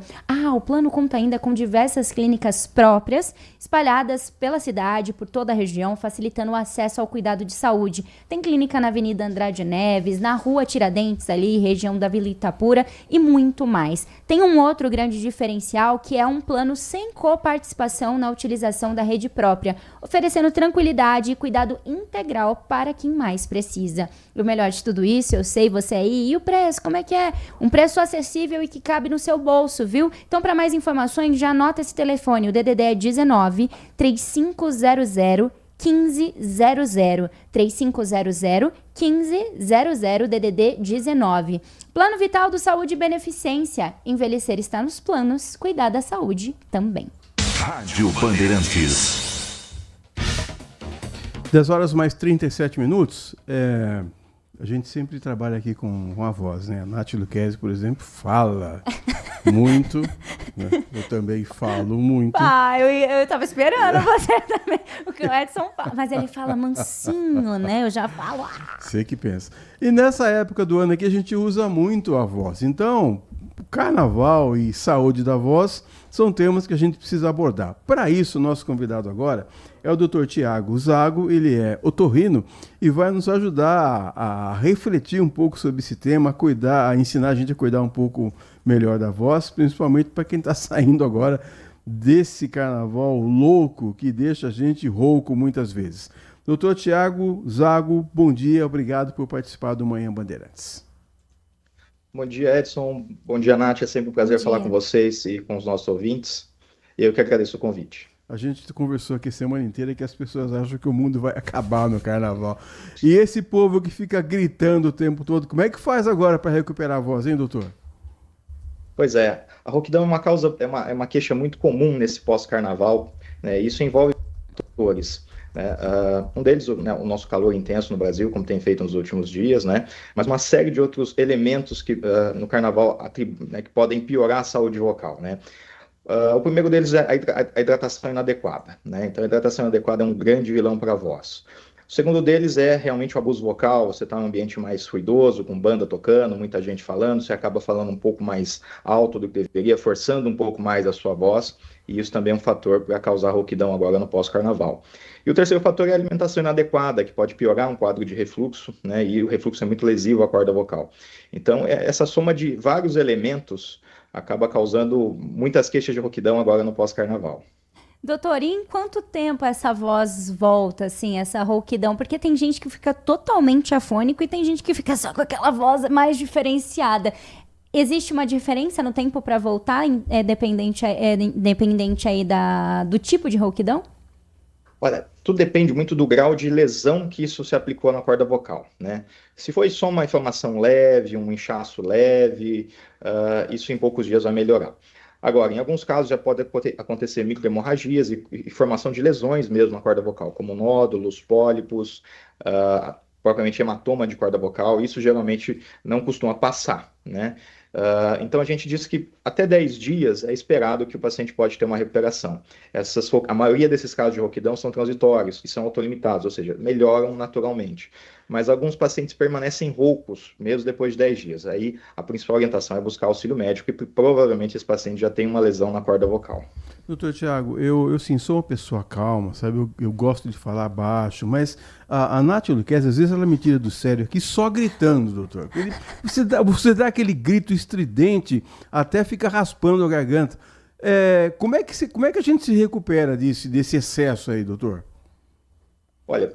O plano conta ainda com diversas clínicas próprias, espalhadas pela cidade, por toda a região, facilitando o acesso ao cuidado de saúde. Tem clínica na Avenida Andrade Neves, na Rua Tiradentes, ali, região da Vila Itapura, e muito mais. Tem um outro grande diferencial, que é um plano sem coparticipação na utilização da rede própria, oferecendo tranquilidade e cuidado integral para quem mais precisa. E o melhor de tudo isso, eu sei, você aí, e o preço, como é que é? Um preço acessível e que cabe no seu bolso, viu? Então, para mais informações, já anota esse telefone, o DDD é 19 3500 1500, 3500 1500, DDD 19. Plano Vital do Saúde e Beneficência. Envelhecer está nos planos, cuidar da saúde também. Rádio Bandeirantes. 10 horas mais 37 minutos. A gente sempre trabalha aqui com a voz, né? A Nath Luquezzi, por exemplo, fala muito. Né? Eu também falo muito. Eu tava esperando você também. O que o Edson fala. Mas ele fala mansinho, né? Eu já falo. Você que pensa. E nessa época do ano aqui a gente usa muito a voz. Então, carnaval e saúde da voz são temas que a gente precisa abordar. Para isso, nosso convidado agora é o Dr. Tiago Zago, ele é otorrino e vai nos ajudar a refletir um pouco sobre esse tema, a ensinar a gente a cuidar um pouco melhor da voz, principalmente para quem está saindo agora desse carnaval louco que deixa a gente rouco muitas vezes. Dr. Tiago Zago, bom dia, obrigado por participar do Manhã Bandeirantes. Bom dia, Edson. Bom dia, Nath. É sempre um prazer falar com vocês e com os nossos ouvintes. E eu que agradeço o convite. A gente conversou aqui a semana inteira que as pessoas acham que o mundo vai acabar no carnaval. E esse povo que fica gritando o tempo todo, como é que faz agora para recuperar a voz, hein, doutor? Pois é, a rouquidão é uma queixa muito comum nesse pós-carnaval, né? Isso envolve fatores. Né? Um deles, o nosso calor intenso no Brasil, como tem feito nos últimos dias, né? Mas uma série de outros elementos que no carnaval né, que podem piorar a saúde vocal, né? O primeiro deles é a hidratação inadequada, né? Então, a hidratação inadequada é um grande vilão para a voz. O segundo deles é realmente o abuso vocal. Você está num ambiente mais ruidoso, com banda tocando, muita gente falando, você acaba falando um pouco mais alto do que deveria, forçando um pouco mais a sua voz, e isso também é um fator para causar rouquidão agora no pós-carnaval. E o terceiro fator é a alimentação inadequada, que pode piorar um quadro de refluxo, né? E o refluxo é muito lesivo à corda vocal. Então, essa soma de vários elementos acaba causando muitas queixas de rouquidão agora no pós-carnaval. Doutor, e em quanto tempo essa voz volta, assim, essa rouquidão? Porque tem gente que fica totalmente afônico e tem gente que fica só com aquela voz mais diferenciada. Existe uma diferença no tempo para voltar, dependente aí do tipo de rouquidão? Olha, tudo depende muito do grau de lesão que isso se aplicou na corda vocal, né? Se foi só uma inflamação leve, um inchaço leve, isso em poucos dias vai melhorar. Agora, em alguns casos já pode acontecer microhemorragias e formação de lesões mesmo na corda vocal, como nódulos, pólipos, propriamente hematoma de corda vocal. Isso geralmente não costuma passar, né? Então, a gente diz que até 10 dias é esperado que o paciente pode ter uma recuperação. A maioria desses casos de rouquidão são transitórios e são autolimitados, ou seja, melhoram naturalmente. Mas alguns pacientes permanecem roucos, mesmo depois de 10 dias. Aí, a principal orientação é buscar auxílio médico e provavelmente esse paciente já tem uma lesão na corda vocal. Doutor Tiago, eu sim, sou uma pessoa calma, sabe? Eu gosto de falar baixo, mas a Nath Luquezzi, às vezes ela me tira do sério aqui só gritando, doutor. Você dá aquele grito estridente, até fica raspando a garganta. Como é que a gente se recupera desse excesso aí, doutor? Olha,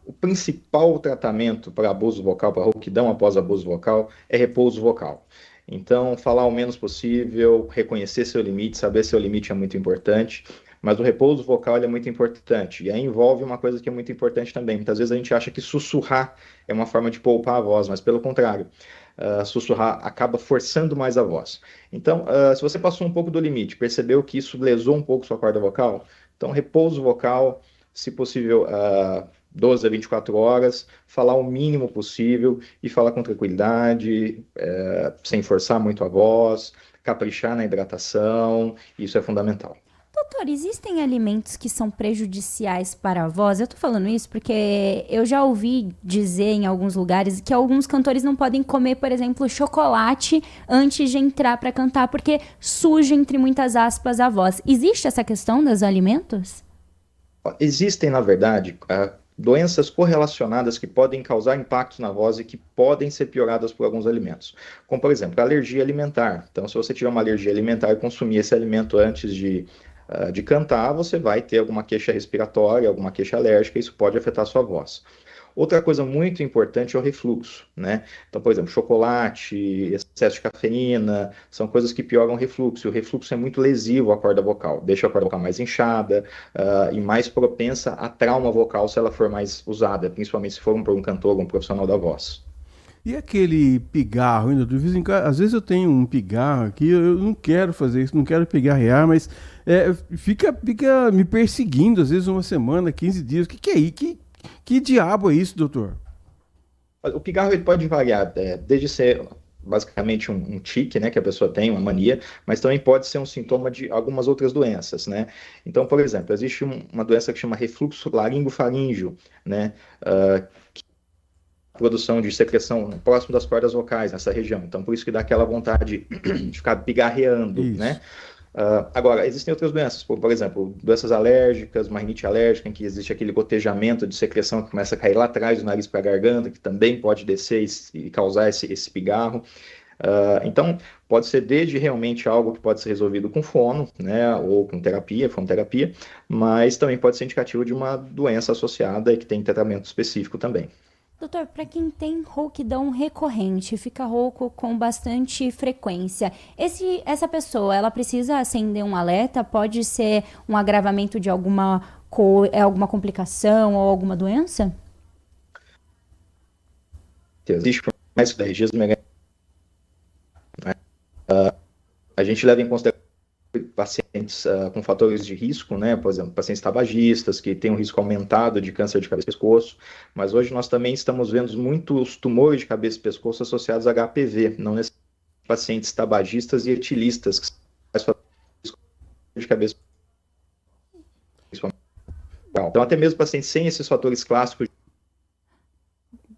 o principal tratamento para abuso vocal, para rouquidão após abuso vocal, é repouso vocal. Então, falar o menos possível, reconhecer seu limite, saber seu limite é muito importante, mas o repouso vocal é muito importante. E aí envolve uma coisa que é muito importante também. Muitas vezes a gente acha que sussurrar é uma forma de poupar a voz, mas pelo contrário, sussurrar acaba forçando mais a voz. Então, se você passou um pouco do limite, percebeu que isso lesou um pouco sua corda vocal, então repouso vocal, se possível, 12 a 24 horas, falar o mínimo possível e falar com tranquilidade, sem forçar muito a voz, caprichar na hidratação, isso é fundamental. Doutor, existem alimentos que são prejudiciais para a voz? Eu tô falando isso porque eu já ouvi dizer em alguns lugares que alguns cantores não podem comer, por exemplo, chocolate antes de entrar para cantar porque suja, entre muitas aspas, a voz. Existe essa questão dos alimentos? Existem, na verdade, doenças correlacionadas que podem causar impactos na voz e que podem ser pioradas por alguns alimentos. Como, por exemplo, a alergia alimentar. Então, se você tiver uma alergia alimentar e consumir esse alimento antes de cantar, você vai ter alguma queixa respiratória, alguma queixa alérgica, e isso pode afetar a sua voz. Outra coisa muito importante é o refluxo, né? Então, por exemplo, chocolate, excesso de cafeína, são coisas que pioram o refluxo. E o refluxo é muito lesivo à corda vocal, deixa a corda vocal mais inchada e mais propensa a trauma vocal se ela for mais usada, principalmente se for por um cantor ou um profissional da voz. E aquele pigarro, ainda de vez em quando, às vezes eu tenho um pigarro aqui, eu não quero fazer isso, não quero pigarrear, mas fica me perseguindo, às vezes uma semana, 15 dias. O que é isso? Que diabo é isso, doutor? O pigarro ele pode variar, desde ser basicamente um tique, né, que a pessoa tem, uma mania, mas também pode ser um sintoma de algumas outras doenças, né? Então, por exemplo, existe uma doença que chama refluxo laringofaríngeo, né, produção de secreção próximo das cordas vocais, nessa região. Então, por isso que dá aquela vontade de ficar pigarreando, né? Agora, existem outras doenças, por exemplo, doenças alérgicas, uma rinite alérgica, em que existe aquele gotejamento de secreção que começa a cair lá atrás do nariz para a garganta, que também pode descer e causar esse pigarro. Então, pode ser desde realmente algo que pode ser resolvido com fono, né, ou com terapia, fonoterapia, mas também pode ser indicativo de uma doença associada e que tem tratamento específico também. Doutor, para quem tem rouquidão recorrente, fica rouco com bastante frequência, essa pessoa, ela precisa acender um alerta? Pode ser um agravamento de alguma complicação ou alguma doença? Existe mais de 10 dias, a gente leva em consideração pacientes com fatores de risco, né? Por exemplo, pacientes tabagistas que têm um risco aumentado de câncer de cabeça e pescoço, mas hoje nós também estamos vendo muitos tumores de cabeça e pescoço associados a HPV, não necessariamente pacientes tabagistas e etilistas, que são de cabeça e pescoço. Então, até mesmo pacientes sem esses fatores clássicos.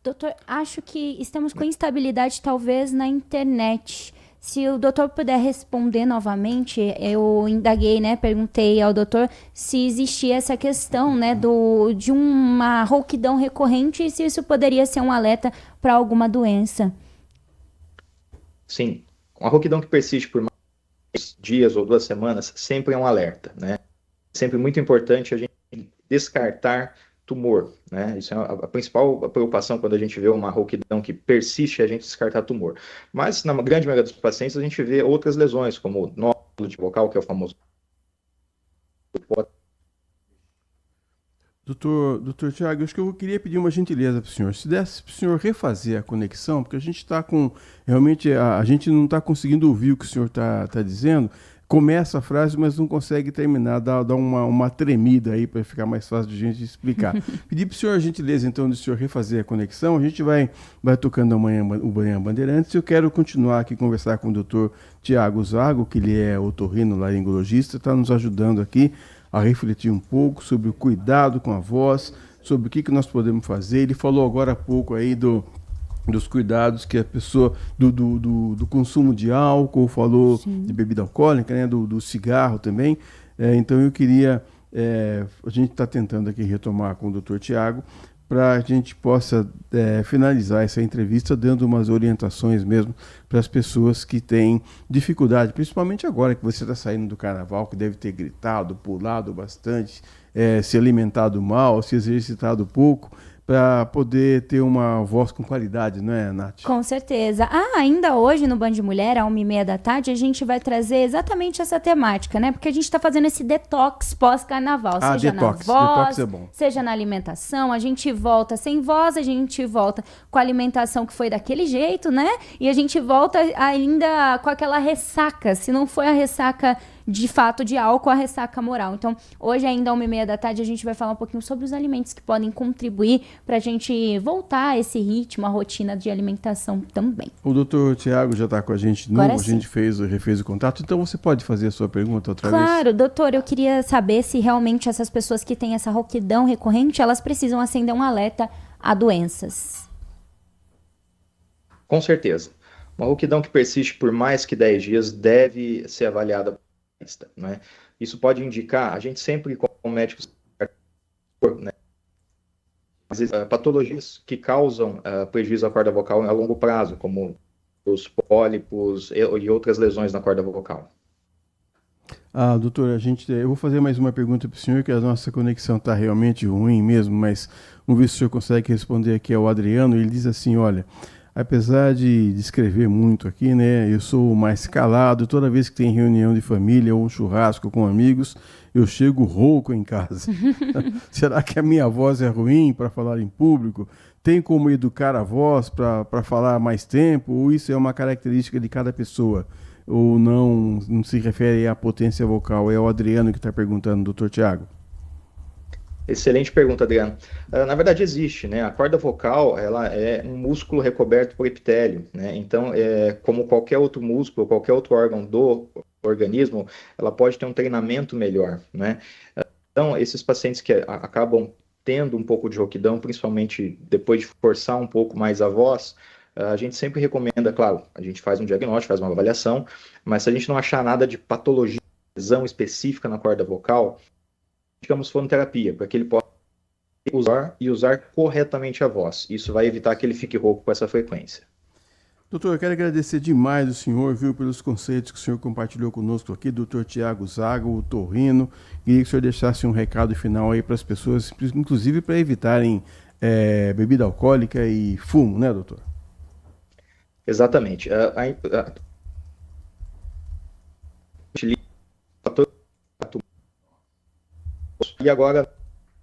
Doutor, acho que estamos com instabilidade talvez na internet. Se o doutor puder responder novamente, eu indaguei, né, perguntei ao doutor se existia essa questão, né, de uma rouquidão recorrente e se isso poderia ser um alerta para alguma doença. Sim, uma rouquidão que persiste por mais dias ou 2 semanas sempre é um alerta, né? Sempre muito importante a gente descartar tumor, né? Isso é a principal preocupação quando a gente vê uma rouquidão que persiste, é a gente descartar tumor. Mas na grande maioria dos pacientes a gente vê outras lesões, como nódulo de vocal, que é o famoso. Doutor Tiago, acho que eu queria pedir uma gentileza para o senhor. Se desse para o senhor refazer a conexão, porque a gente está com... Realmente, a gente não está conseguindo ouvir o que o senhor está dizendo. Começa a frase, mas não consegue terminar, dá uma tremida aí para ficar mais fácil de a gente explicar. Pedir para o senhor a gentileza, então, de o senhor refazer a conexão. A gente vai tocando amanhã o Manhã Bandeirantes. Eu quero continuar aqui conversar com o doutor Tiago Zago, que ele é otorrinolaringologista, está nos ajudando aqui a refletir um pouco sobre o cuidado com a voz, sobre o que nós podemos fazer. Ele falou agora há pouco aí dos cuidados que a pessoa, do consumo de álcool, falou Sim. de bebida alcoólica, né, do cigarro também. Então eu queria, a gente está tentando aqui retomar com o Dr. Tiago, para a gente possa finalizar essa entrevista dando umas orientações mesmo para as pessoas que têm dificuldade, principalmente agora que você está saindo do carnaval, que deve ter gritado, pulado bastante, se alimentado mal, se exercitado pouco, para poder ter uma voz com qualidade, não é, Nath? Com certeza. Ainda hoje no Band Mulher, às 1h30 da tarde, a gente vai trazer exatamente essa temática, né? Porque a gente está fazendo esse detox pós-carnaval. Seja detox. na voz, Detox é bom. seja na alimentação. A gente volta sem voz, a gente volta com a alimentação que foi daquele jeito, né? E a gente volta ainda com aquela ressaca. Se não foi a ressaca de fato de álcool, a ressaca moral. Então, hoje ainda às 1h30 da tarde, a gente vai falar um pouquinho sobre os alimentos que podem contribuir para a gente voltar a esse ritmo, a rotina de alimentação também. O doutor Tiago já está com a gente de novo, Agora a gente refez o contato, então você pode fazer a sua pergunta outra vez? Claro, doutor, eu queria saber se realmente essas pessoas que têm essa rouquidão recorrente, elas precisam acender um alerta a doenças. Com certeza. Uma rouquidão que persiste por mais que 10 dias deve ser avaliada, né? Isso pode indicar, a gente sempre, como médicos, né, patologias que causam prejuízo à corda vocal a longo prazo, como os pólipos e outras lesões na corda vocal. Doutor, eu vou fazer mais uma pergunta para o senhor, que a nossa conexão está realmente ruim mesmo, mas vamos ver se o senhor consegue responder aqui ao Adriano. Ele diz assim, olha, apesar de escrever muito aqui, né, eu sou mais calado, toda vez que tem reunião de família ou um churrasco com amigos, eu chego rouco em casa. Será que a minha voz é ruim para falar em público? Tem como educar a voz para falar mais tempo? Ou isso é uma característica de cada pessoa? Ou não se refere à potência vocal? É o Adriano que está perguntando, doutor Tiago. Excelente pergunta, Adriano. Na verdade, existe, né? A corda vocal, ela é um músculo recoberto por epitélio, né? Então, como qualquer outro músculo, qualquer outro órgão do organismo, ela pode ter um treinamento melhor, né? Então, esses pacientes que acabam tendo um pouco de rouquidão, principalmente depois de forçar um pouco mais a voz, a gente sempre recomenda, claro, a gente faz um diagnóstico, faz uma avaliação, mas se a gente não achar nada de patologia, lesão específica na corda vocal, indicamos fonoterapia, para que ele possa usar corretamente a voz. Isso vai evitar que ele fique rouco com essa frequência. Doutor, eu quero agradecer demais o senhor, viu, pelos conceitos que o senhor compartilhou conosco aqui, doutor Tiago Zago, o Torrino. Queria que o senhor deixasse um recado final aí para as pessoas, inclusive para evitarem bebida alcoólica e fumo, né, doutor? Exatamente. E agora,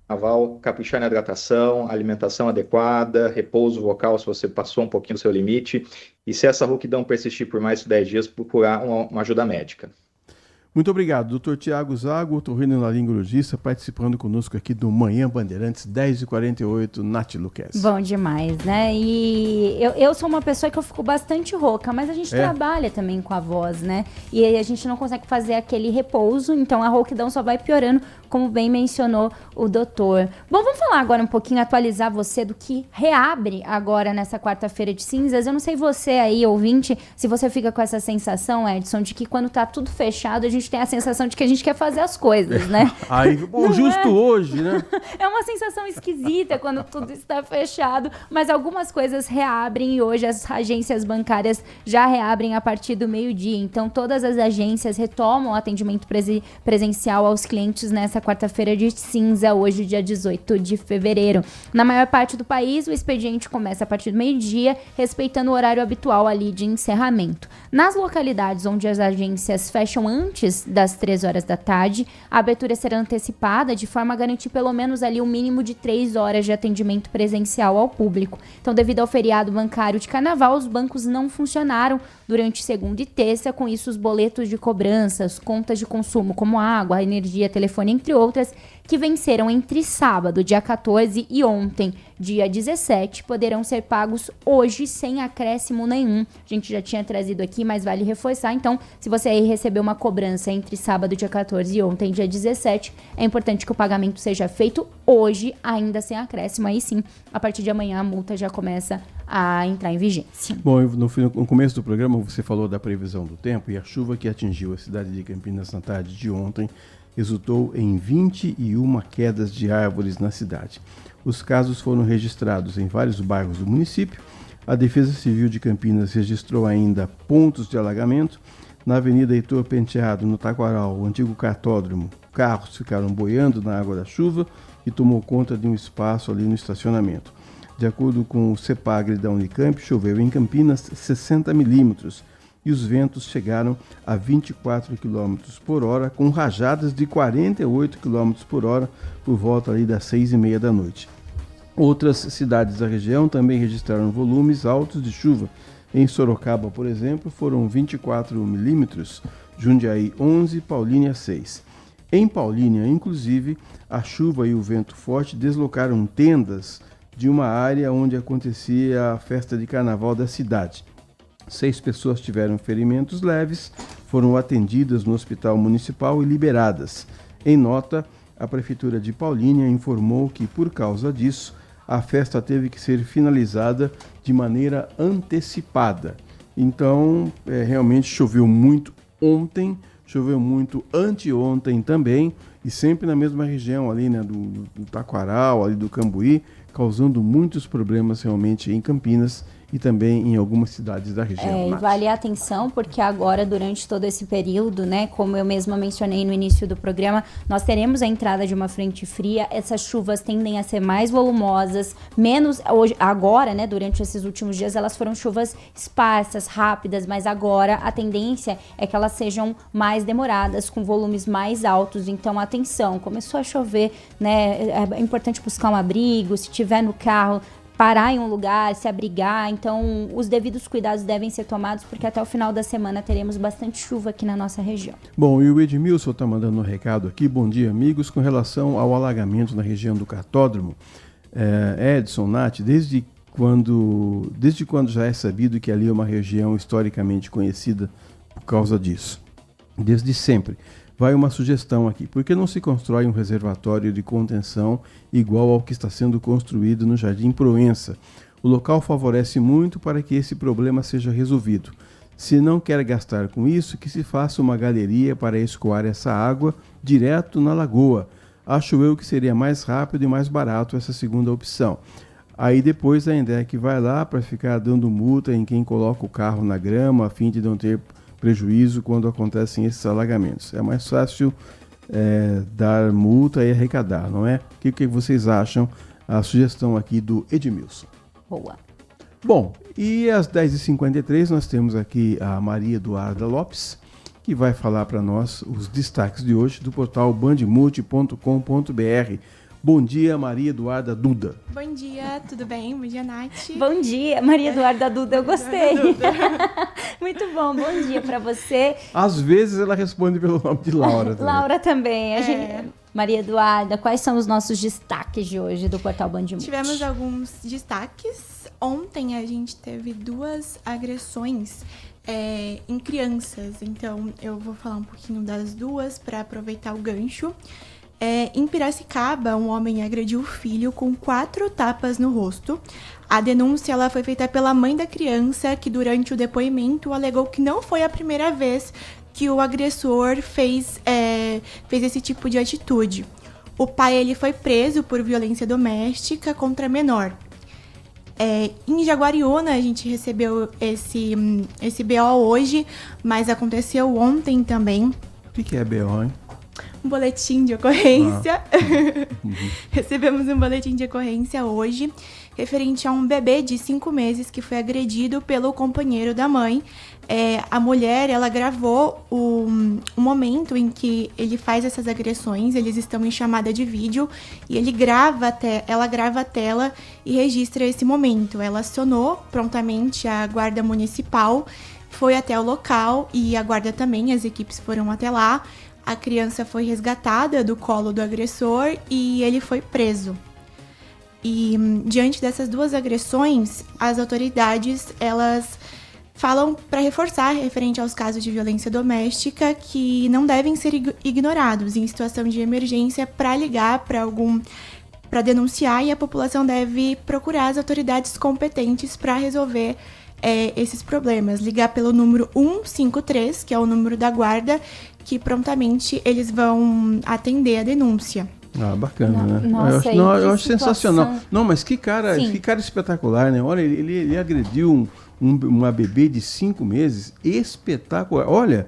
carnaval, caprichar na hidratação, alimentação adequada, repouso vocal se você passou um pouquinho do seu limite, e se essa rouquidão persistir por mais de 10 dias, procurar uma ajuda médica. Muito obrigado, doutor Tiago Zago, otorrinolaringologista, participando conosco aqui do Manhã Bandeirantes, 10h48, Nath Luquezzi. Bom demais, né? E eu sou uma pessoa que eu fico bastante rouca, mas a gente trabalha também com a voz, né? E aí a gente não consegue fazer aquele repouso, então a rouquidão só vai piorando, como bem mencionou o doutor. Bom, vamos falar agora um pouquinho, atualizar você do que reabre agora nessa quarta-feira de cinzas. Eu não sei você aí, ouvinte, se você fica com essa sensação, Edson, de que quando tá tudo fechado, a gente tem a sensação de que a gente quer fazer as coisas, né? Aí, justo hoje, né? É uma sensação esquisita quando tudo está fechado, mas algumas coisas reabrem e hoje as agências bancárias já reabrem a partir do meio-dia. Então, todas as agências retomam o atendimento presencial aos clientes nessa quarta-feira de cinza, hoje, dia 18 de fevereiro. Na maior parte do país, o expediente começa a partir do meio-dia, respeitando o horário habitual ali de encerramento. Nas localidades onde as agências fecham antes das 3 horas da tarde, a abertura será antecipada de forma a garantir pelo menos ali um mínimo de 3 horas de atendimento presencial ao público. Então, devido ao feriado bancário de carnaval, os bancos não funcionaram durante segunda e terça, com isso os boletos de cobranças, contas de consumo como água, energia, telefone, entre outras, que venceram entre sábado, dia 14, e ontem, dia 17, poderão ser pagos hoje sem acréscimo nenhum. A gente já tinha trazido aqui, mas vale reforçar. Então, se você aí recebeu uma cobrança entre sábado, dia 14, e ontem, dia 17, é importante que o pagamento seja feito hoje, ainda sem acréscimo. Aí sim, a partir de amanhã, a multa já começa a entrar em vigência. Bom, no começo do programa você falou da previsão do tempo e a chuva que atingiu a cidade de Campinas na tarde de ontem resultou em 21 quedas de árvores na cidade. Os casos foram registrados em vários bairros do município. A Defesa Civil de Campinas registrou ainda pontos de alagamento. Na Avenida Heitor Penteado, no Taquaral, o antigo cartódromo, carros ficaram boiando na água da chuva e tomou conta de um espaço ali no estacionamento. De acordo com o CEPAGRE da Unicamp, choveu em Campinas 60 milímetros e os ventos chegaram a 24 km por hora, com rajadas de 48 km por hora por volta ali das 6h30 da noite. Outras cidades da região também registraram volumes altos de chuva. Em Sorocaba, por exemplo, foram 24 milímetros, Jundiaí 11, Paulínia 6. Em Paulínia, inclusive, a chuva e o vento forte deslocaram tendas de uma área onde acontecia a festa de carnaval da cidade. 6 pessoas tiveram ferimentos leves, foram atendidas no hospital municipal e liberadas. Em nota, a Prefeitura de Paulínia informou que, por causa disso, a festa teve que ser finalizada de maneira antecipada. Então, realmente choveu muito ontem, choveu muito anteontem também, e sempre na mesma região ali, né, do Taquaral, ali do Cambuí, causando muitos problemas realmente em Campinas e também em algumas cidades da região. E vale a atenção, porque agora, durante todo esse período, né, como eu mesma mencionei no início do programa, nós teremos a entrada de uma frente fria. Essas chuvas tendem a ser mais volumosas, menos hoje, agora, né, durante esses últimos dias, elas foram chuvas esparsas, rápidas, mas agora a tendência é que elas sejam mais demoradas, com volumes mais altos. Então, atenção, começou a chover, né, é importante buscar um abrigo, se tiver no carro, parar em um lugar, se abrigar. Então, os devidos cuidados devem ser tomados, porque até o final da semana teremos bastante chuva aqui na nossa região. Bom, e o Edmilson está mandando um recado aqui. Bom dia, amigos. Com relação ao alagamento na região do cartódromo, Edson, Nath, desde quando já é sabido que ali é uma região historicamente conhecida por causa disso? Desde sempre. Vai uma sugestão aqui. Por que não se constrói um reservatório de contenção igual ao que está sendo construído no Jardim Proença? O local favorece muito para que esse problema seja resolvido. Se não quer gastar com isso, que se faça uma galeria para escoar essa água direto na lagoa. Acho eu que seria mais rápido e mais barato essa segunda opção. Aí depois a ENDEC vai lá para ficar dando multa em quem coloca o carro na grama, a fim de não ter prejuízo quando acontecem esses alagamentos. É mais fácil dar multa e arrecadar, não é? O que vocês acham? A sugestão aqui do Edmilson. Boa. Bom, e às 10h53 nós temos aqui a Maria Eduarda Lopes, que vai falar para nós os destaques de hoje do portal bandmulti.com.br. Bom dia, Maria Eduarda Duda. Bom dia, tudo bem? Bom dia, Nath. Bom dia, Maria Eduarda Duda, eu gostei. Muito bom dia para você. Às vezes ela responde pelo nome de Laura também. Laura também. Maria Eduarda, quais são os nossos destaques de hoje do portal Bandmulti? Tivemos alguns destaques. Ontem a gente teve 2 agressões em crianças, então eu vou falar um pouquinho das 2 para aproveitar o gancho. Em Piracicaba, um homem agrediu o filho com 4 tapas no rosto. A denúncia ela foi feita pela mãe da criança, que durante o depoimento alegou que não foi a primeira vez que o agressor fez esse tipo de atitude. O pai ele foi preso por violência doméstica contra menor. Em Jaguariúna, a gente recebeu esse BO hoje, mas aconteceu ontem também. O que é BO, hein? Um boletim de ocorrência. Recebemos um boletim de ocorrência hoje, referente a um bebê de 5 meses que foi agredido pelo companheiro da mãe. A mulher, ela gravou o momento em que ele faz essas agressões. Eles estão em chamada de vídeo e ela grava a tela e registra esse momento. Ela acionou prontamente a guarda municipal, foi até o local e a guarda também, as equipes foram até lá. A criança foi resgatada do colo do agressor e ele foi preso. E diante dessas 2 agressões, as autoridades elas falam para reforçar referente aos casos de violência doméstica que não devem ser ignorados em situação de emergência para ligar para algum para denunciar e a população deve procurar as autoridades competentes para resolver esses problemas. Ligar pelo número 153, que é o número da guarda, que prontamente eles vão atender a denúncia. Ah, bacana, né? Nossa, eu acho sensacional. Não, mas que cara espetacular, né? Olha, ele agrediu uma bebê de 5 meses, espetacular. Olha,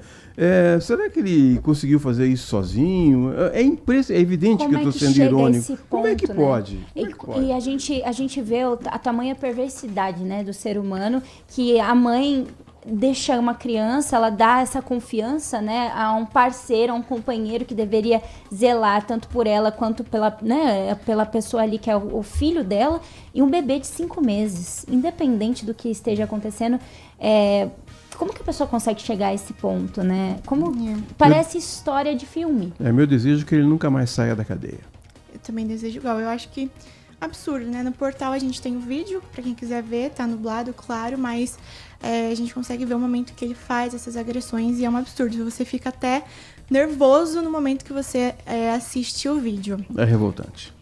será que ele conseguiu fazer isso sozinho? É evidente que eu estou sendo irônico. Como é que pode? E a gente vê a tamanha perversidade, né, do ser humano, que a mãe deixa uma criança, ela dá essa confiança, né, a um parceiro, a um companheiro que deveria zelar tanto por ela quanto pela pessoa ali que é o filho dela, e um bebê de 5 meses, independente do que esteja acontecendo. Como que a pessoa consegue chegar a esse ponto, né? Parece história de filme. É meu desejo que ele nunca mais saia da cadeia. Eu também desejo igual. Eu acho que absurdo, né? No portal a gente tem o vídeo, pra quem quiser ver, tá nublado, claro, mas a gente consegue ver o momento que ele faz essas agressões e é um absurdo. Você fica até nervoso no momento que você assiste o vídeo. É revoltante.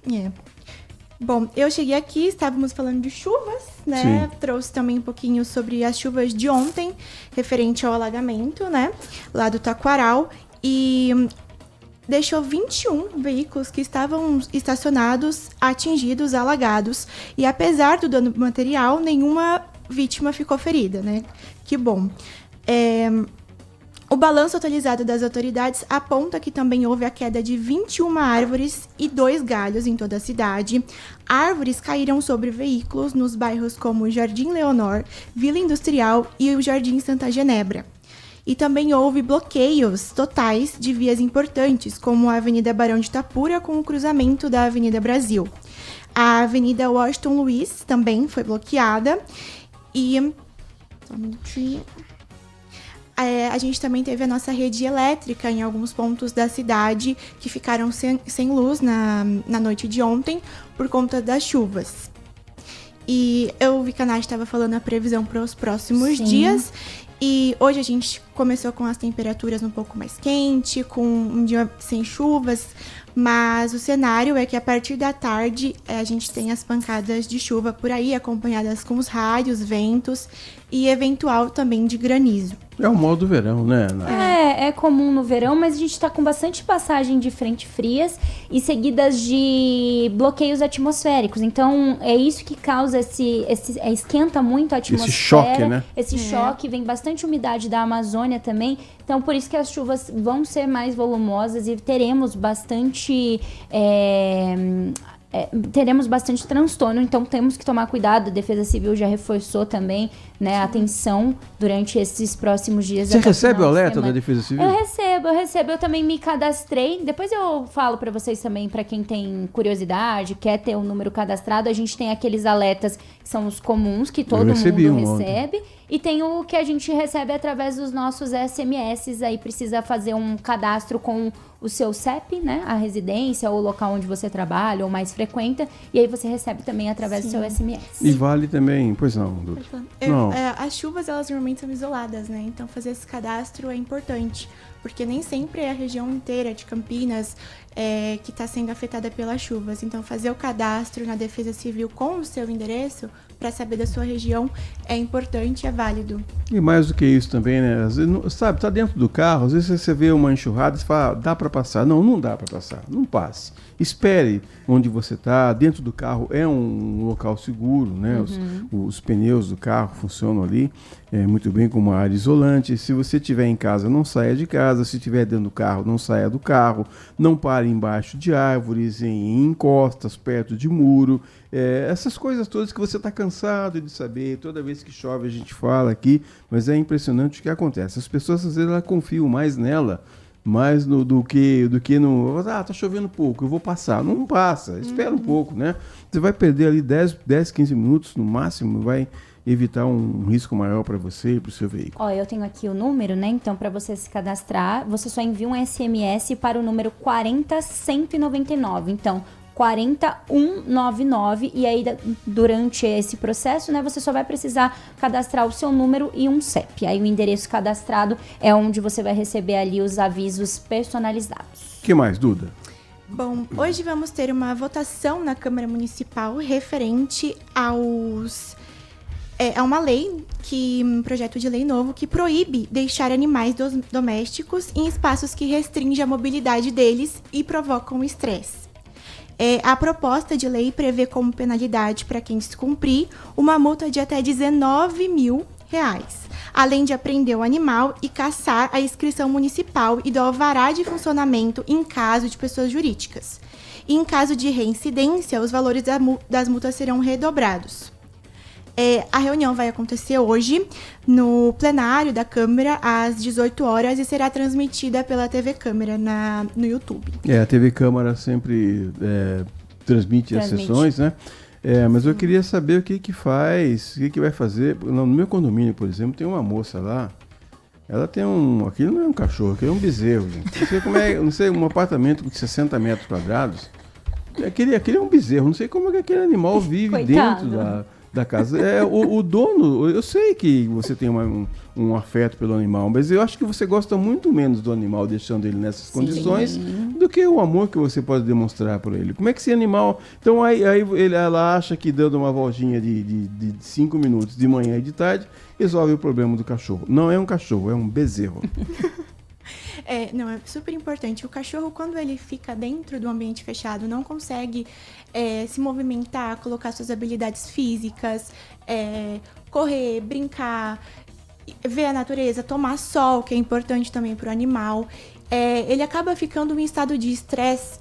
Bom, eu cheguei aqui, estávamos falando de chuvas, né? Sim. Trouxe também um pouquinho sobre as chuvas de ontem, referente ao alagamento, né? Lá do Taquaral. E deixou 21 veículos que estavam estacionados atingidos, alagados. E apesar do dano material, nenhuma vítima ficou ferida, né? Que bom. O balanço atualizado das autoridades aponta que também houve a queda de 21 árvores e 2 galhos em toda a cidade. Árvores caíram sobre veículos nos bairros como Jardim Leonor, Vila Industrial e o Jardim Santa Genebra. E também houve bloqueios totais de vias importantes, como a Avenida Barão de Itapura com o cruzamento da Avenida Brasil. A Avenida Washington Luiz também foi bloqueada. E só um minutinho. A gente também teve a nossa rede elétrica em alguns pontos da cidade que ficaram sem luz na noite de ontem por conta das chuvas. E eu vi que a Nath estava falando a previsão para os próximos dias. E hoje a gente começou com as temperaturas um pouco mais quente, com um dia sem chuvas, mas o cenário é que a partir da tarde a gente tem as pancadas de chuva por aí, acompanhadas com os raios, ventos e eventual também de granizo. É o modo verão, né, Ana? É comum no verão, mas a gente está com bastante passagem de frente frias e seguidas de bloqueios atmosféricos. Então, é isso que causa esquenta muito a atmosfera. Esse choque, né? Esse choque, vem bastante umidade da Amazônia também. Então, por isso que as chuvas vão ser mais volumosas e teremos bastante transtorno, então temos que tomar cuidado. A Defesa Civil já reforçou também, né, a atenção durante esses próximos dias. Você recebe o alerta da Defesa Civil? Eu recebo, eu também me cadastrei. Depois eu falo para vocês também, para quem tem curiosidade, quer ter um número cadastrado, a gente tem aqueles alertas que são os comuns, que todo mundo recebe. E tem o que a gente recebe através dos nossos SMS, aí precisa fazer um cadastro com o seu CEP, né, a residência ou o local onde você trabalha ou mais frequenta, e aí você recebe também através do seu SMS. E vale também, pois não, Duda? Não. As chuvas, elas normalmente são isoladas, né, então fazer esse cadastro é importante, porque nem sempre é a região inteira de Campinas que está sendo afetada pelas chuvas, então fazer o cadastro na Defesa Civil com o seu endereço para saber da sua região é importante, é válido. E mais do que isso também, né? Às vezes, tá dentro do carro, às vezes você vê uma enxurrada e fala, dá para passar. Não dá para passar, não passe. Espere onde você está, dentro do carro é um local seguro, né? Os pneus do carro funcionam ali muito bem como área isolante. Se você estiver em casa, não saia de casa. Se estiver dentro do carro, não saia do carro. Não pare embaixo de árvores, em encostas, perto de muro. Essas coisas todas que você está cansado de saber. Toda vez que chove a gente fala aqui, mas é impressionante o que acontece. As pessoas às vezes elas confiam mais nela, mais do que no... tá chovendo pouco, eu vou passar. Não passa, espera um pouco, né? Você vai perder ali 10, 15 minutos no máximo, vai evitar um risco maior para você e para o seu veículo. Eu tenho aqui o número, né? Então, para você se cadastrar, você só envia um SMS para o número 40199. Então, 40199, e aí durante esse processo, né, você só vai precisar cadastrar o seu número e um CEP. Aí o endereço cadastrado é onde você vai receber ali os avisos personalizados. O que mais, Duda? Bom, hoje vamos ter uma votação na Câmara Municipal referente a uma lei, um projeto de lei novo que proíbe deixar animais domésticos em espaços que restringem a mobilidade deles e provocam estresse. A proposta de lei prevê como penalidade para quem descumprir uma multa de até R$19 mil, além de apreender o animal e cassar a inscrição municipal e do alvará de funcionamento em caso de pessoas jurídicas. E em caso de reincidência, os valores das multas serão redobrados. A reunião vai acontecer hoje no plenário da Câmara às 18 horas e será transmitida pela TV Câmara no YouTube. A TV Câmara sempre transmite as sessões, né? Mas eu queria saber o que faz, o que vai fazer. No meu condomínio, por exemplo, tem uma moça lá, ela tem aquilo não é um cachorro, aquilo é um bezerro, gente. Não sei como não sei, um apartamento de 60 metros quadrados, aquele é um bezerro, não sei como é que aquele animal vive Coitado. dentro da casa. O dono, eu sei que você tem um afeto pelo animal, mas eu acho que você gosta muito menos do animal deixando ele nessas condições do que o amor que você pode demonstrar por ele. Como é que esse animal... Então aí ela acha que dando uma voltinha de 5 minutos de manhã e de tarde resolve o problema do cachorro. Não é um cachorro, é um bezerro. Não, é super importante. O cachorro, quando ele fica dentro do ambiente fechado, não consegue se movimentar, colocar suas habilidades físicas, correr, brincar, ver a natureza, tomar sol, que é importante também para o animal. Ele acaba ficando em estado de estresse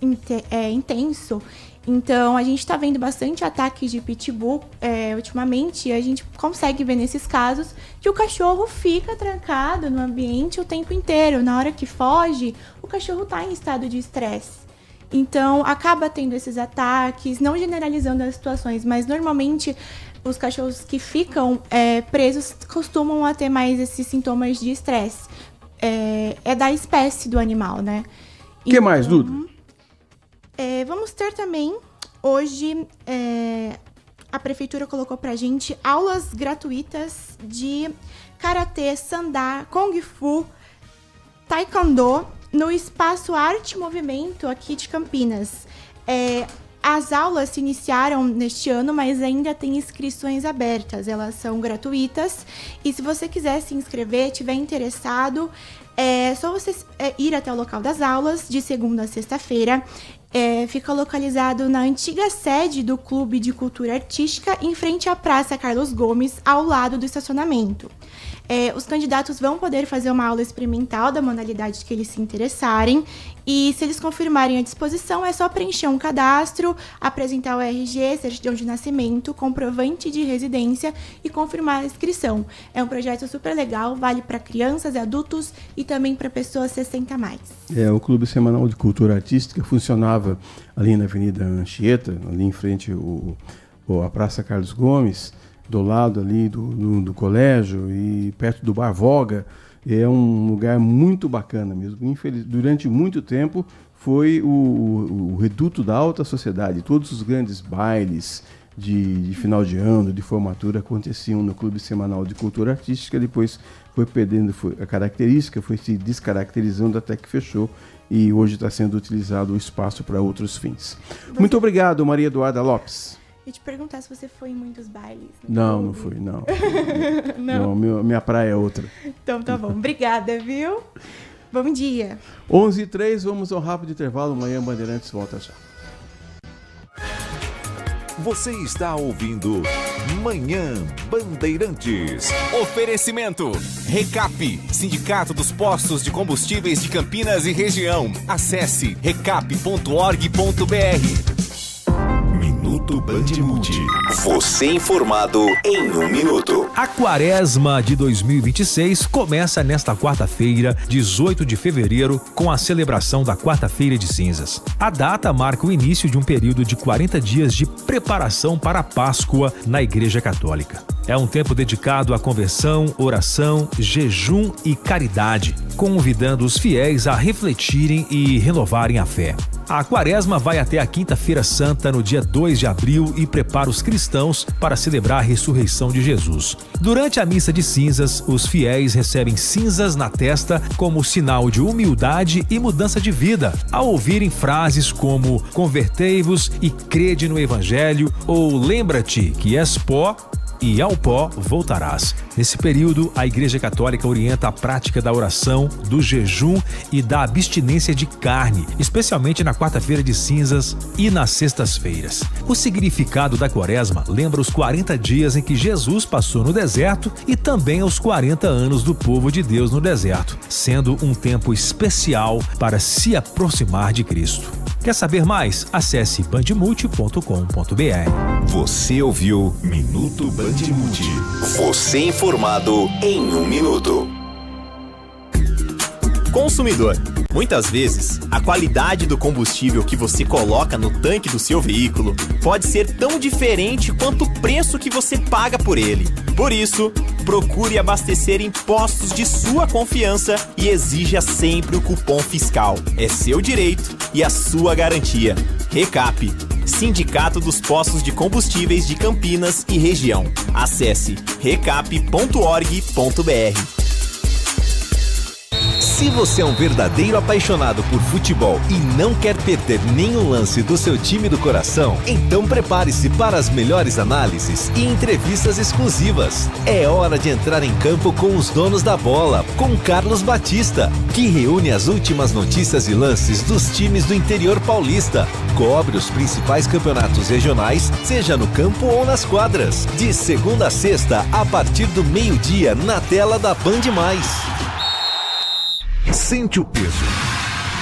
intenso. Então, a gente está vendo bastante ataques de pitbull ultimamente, e a gente consegue ver nesses casos que o cachorro fica trancado no ambiente o tempo inteiro. Na hora que foge, o cachorro está em estado de estresse. Então, acaba tendo esses ataques, não generalizando as situações, mas normalmente os cachorros que ficam presos costumam a ter mais esses sintomas de estresse. É da espécie do animal, né? O que mais, Duda? Vamos ter também, hoje, a prefeitura colocou pra gente aulas gratuitas de karatê, sandá, kung fu, taekwondo, no Espaço Arte e Movimento aqui de Campinas. As aulas se iniciaram neste ano, mas ainda tem inscrições abertas. Elas são gratuitas e se você quiser se inscrever, tiver interessado, é só você ir até o local das aulas, de segunda a sexta-feira. Fica localizado na antiga sede do Clube de Cultura Artística, em frente à Praça Carlos Gomes, ao lado do estacionamento. Os candidatos vão poder fazer uma aula experimental da modalidade que eles se interessarem, e se eles confirmarem a disposição, é só preencher um cadastro, apresentar o RG, certidão de nascimento, comprovante de residência e confirmar a inscrição. É um projeto super legal, vale para crianças, adultos e também para pessoas 60 a mais. O Clube Semanal de Cultura Artística funcionava ali na Avenida Anchieta, ali em frente à Praça Carlos Gomes, do lado ali do colégio e perto do Bar Voga. É um lugar muito bacana mesmo. Durante muito tempo foi o reduto da alta sociedade. Todos os grandes bailes de final de ano, de formatura, aconteciam no Clube Semanal de Cultura Artística. Depois foi perdendo a característica, foi se descaracterizando até que fechou. E hoje está sendo utilizado o espaço para outros fins. Muito obrigado, Maria Eduarda Lopes. Eu te perguntar se você foi em muitos bailes. Não fui, não. Não, minha praia é outra. Então tá bom, obrigada, viu? Bom dia. 11h03, vamos ao rápido intervalo. Amanhã Bandeirantes volta já. Você está ouvindo Manhã Bandeirantes. Oferecimento. Recap, Sindicato dos Postos de Combustíveis de Campinas e Região. Acesse recap.org.br. Minuto Bandmude. Você informado em 1 minuto. A Quaresma de 2026 começa nesta quarta-feira, 18 de fevereiro, com a celebração da Quarta-feira de Cinzas. A data marca o início de um período de 40 dias de preparação para a Páscoa na Igreja Católica. É um tempo dedicado à conversão, oração, jejum e caridade, convidando os fiéis a refletirem e renovarem a fé. A quaresma vai até a Quinta-feira Santa, no dia 2 de abril, e prepara os cristãos para celebrar a ressurreição de Jesus. Durante a missa de cinzas, os fiéis recebem cinzas na testa como sinal de humildade e mudança de vida, ao ouvirem frases como "convertei-vos e crede no Evangelho" ou "lembra-te que és pó e ao pó voltarás". Nesse período, a Igreja Católica orienta a prática da oração, do jejum e da abstinência de carne, especialmente na quarta-feira de cinzas e nas sextas-feiras. O significado da quaresma lembra os 40 dias em que Jesus passou no deserto e também os 40 anos do povo de Deus no deserto, sendo um tempo especial para se aproximar de Cristo. Quer saber mais? Acesse bandmulti.com.br. Você ouviu Minuto Bandmulti. Você informado em 1 minuto. Consumidor. Muitas vezes, a qualidade do combustível que você coloca no tanque do seu veículo pode ser tão diferente quanto o preço que você paga por ele. Por isso, procure abastecer em postos de sua confiança e exija sempre o cupom fiscal. É seu direito e a sua garantia. Recap, Sindicato dos Postos de Combustíveis de Campinas e Região. Acesse recap.org.br. Se você é um verdadeiro apaixonado por futebol e não quer perder nenhum lance do seu time do coração, então prepare-se para as melhores análises e entrevistas exclusivas. É hora de entrar em campo com os donos da bola, com Carlos Batista, que reúne as últimas notícias e lances dos times do interior paulista. Cobre os principais campeonatos regionais, seja no campo ou nas quadras. De segunda a sexta, a partir do meio-dia, na tela da Band+. Sente o peso.